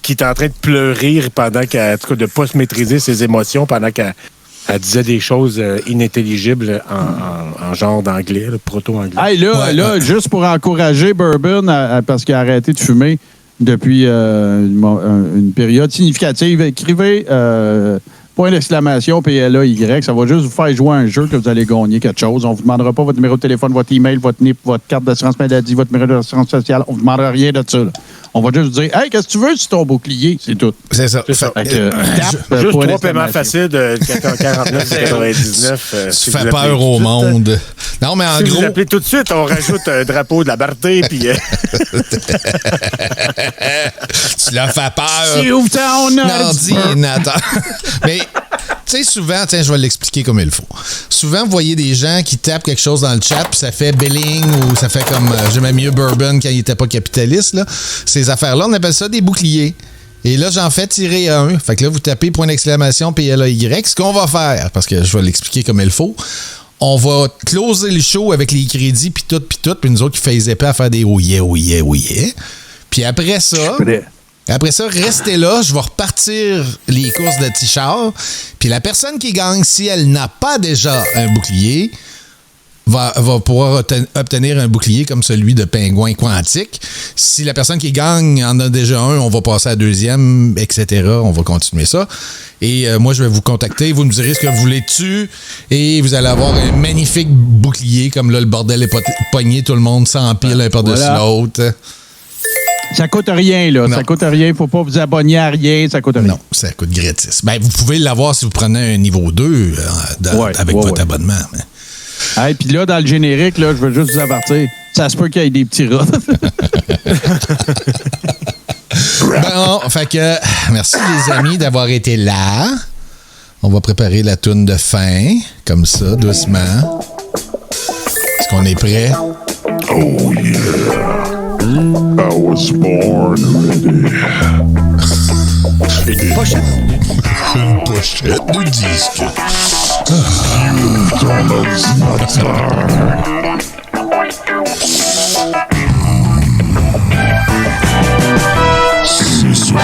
qui est en train de pleurer pendant qu'elle, en tout cas, de pas se maîtriser ses émotions pendant qu'elle disait des choses inintelligibles en genre d'anglais, proto-anglais. Hey, là, juste pour encourager Bourbon, parce qu'il a arrêté de fumer depuis une période significative, écrivez point d'exclamation PLAY. Ça va juste vous faire jouer à un jeu que vous allez gagner quelque chose. On ne vous demandera pas votre numéro de téléphone, votre email, votre NIP, votre carte d'assurance maladie, votre numéro d'assurance sociale. On ne vous demandera rien de ça. Là. On va juste vous dire, hey, qu'est-ce que tu veux sur ton bouclier? C'est tout. C'est ça. Juste 3 paiements faciles de 49,99. Tu fais peur au monde. Non, mais en gros. Vous appelez tout de suite, on rajoute un drapeau de la Barté, puis. Tu l'as fait peur. C'est où ton Nathan. Mais. Tu sais, souvent, je vais l'expliquer comme il faut. Souvent, vous voyez des gens qui tapent quelque chose dans le chat, puis ça fait billing ou ça fait comme j'aimais mieux Bourbon quand il n'était pas capitaliste. Là. Ces affaires-là, on appelle ça des boucliers. Et là, j'en fais tirer un. Fait que là, vous tapez point d'exclamation PLAY. Ce qu'on va faire, parce que je vais l'expliquer comme il faut, on va closer le show avec les crédits, puis tout, puis nous autres qui faisaient pas à faire des oh yeah, oh yeah, oh yeah. Puis après ça. Après ça, restez là, je vais repartir les courses de Tichard. Puis la personne qui gagne, si elle n'a pas déjà un bouclier, va pouvoir obtenir un bouclier comme celui de Pingouin Quantique. Si la personne qui gagne en a déjà un, on va passer à la deuxième, etc. On va continuer ça. Et moi, je vais vous contacter. Vous me direz ce que vous voulez dessus. Et vous allez avoir un magnifique bouclier. Comme là, le bordel est pogné, tout le monde s'empile un par-dessus l'autre. Ça coûte rien, là. Non. Ça coûte rien. Il ne faut pas vous abonner à rien. Ça coûte rien. Non, ça coûte gratis. Ben, vous pouvez l'avoir si vous prenez un niveau 2 avec votre abonnement. Mais... Puis là, dans le générique, là, je veux juste vous avertir. Ça se peut qu'il y ait des petits rats. Bon, fait que merci les amis d'avoir été là. On va préparer la toune de fin, comme ça, doucement. Est-ce qu'on est prêt? Oh yeah. I was born ready. Une pochette. Une pochette de disque. Donald's Ce soir,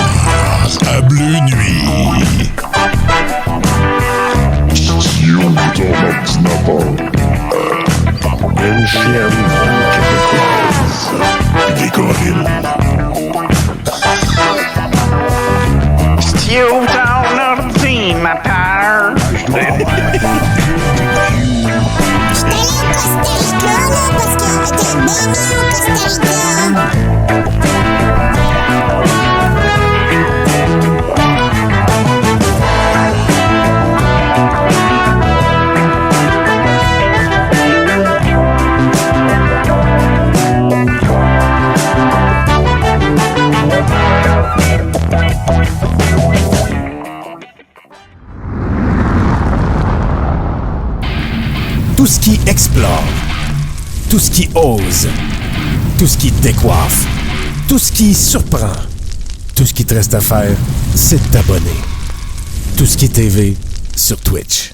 à Bleu Nuit. Donald's Une chienne québécoise. Des gorilles. Stew down the matter. Tout ce qui explore, tout ce qui ose, tout ce qui décoiffe, tout ce qui surprend, tout ce qui te reste à faire, c'est de t'abonner. Tout ce qui est TV sur Twitch.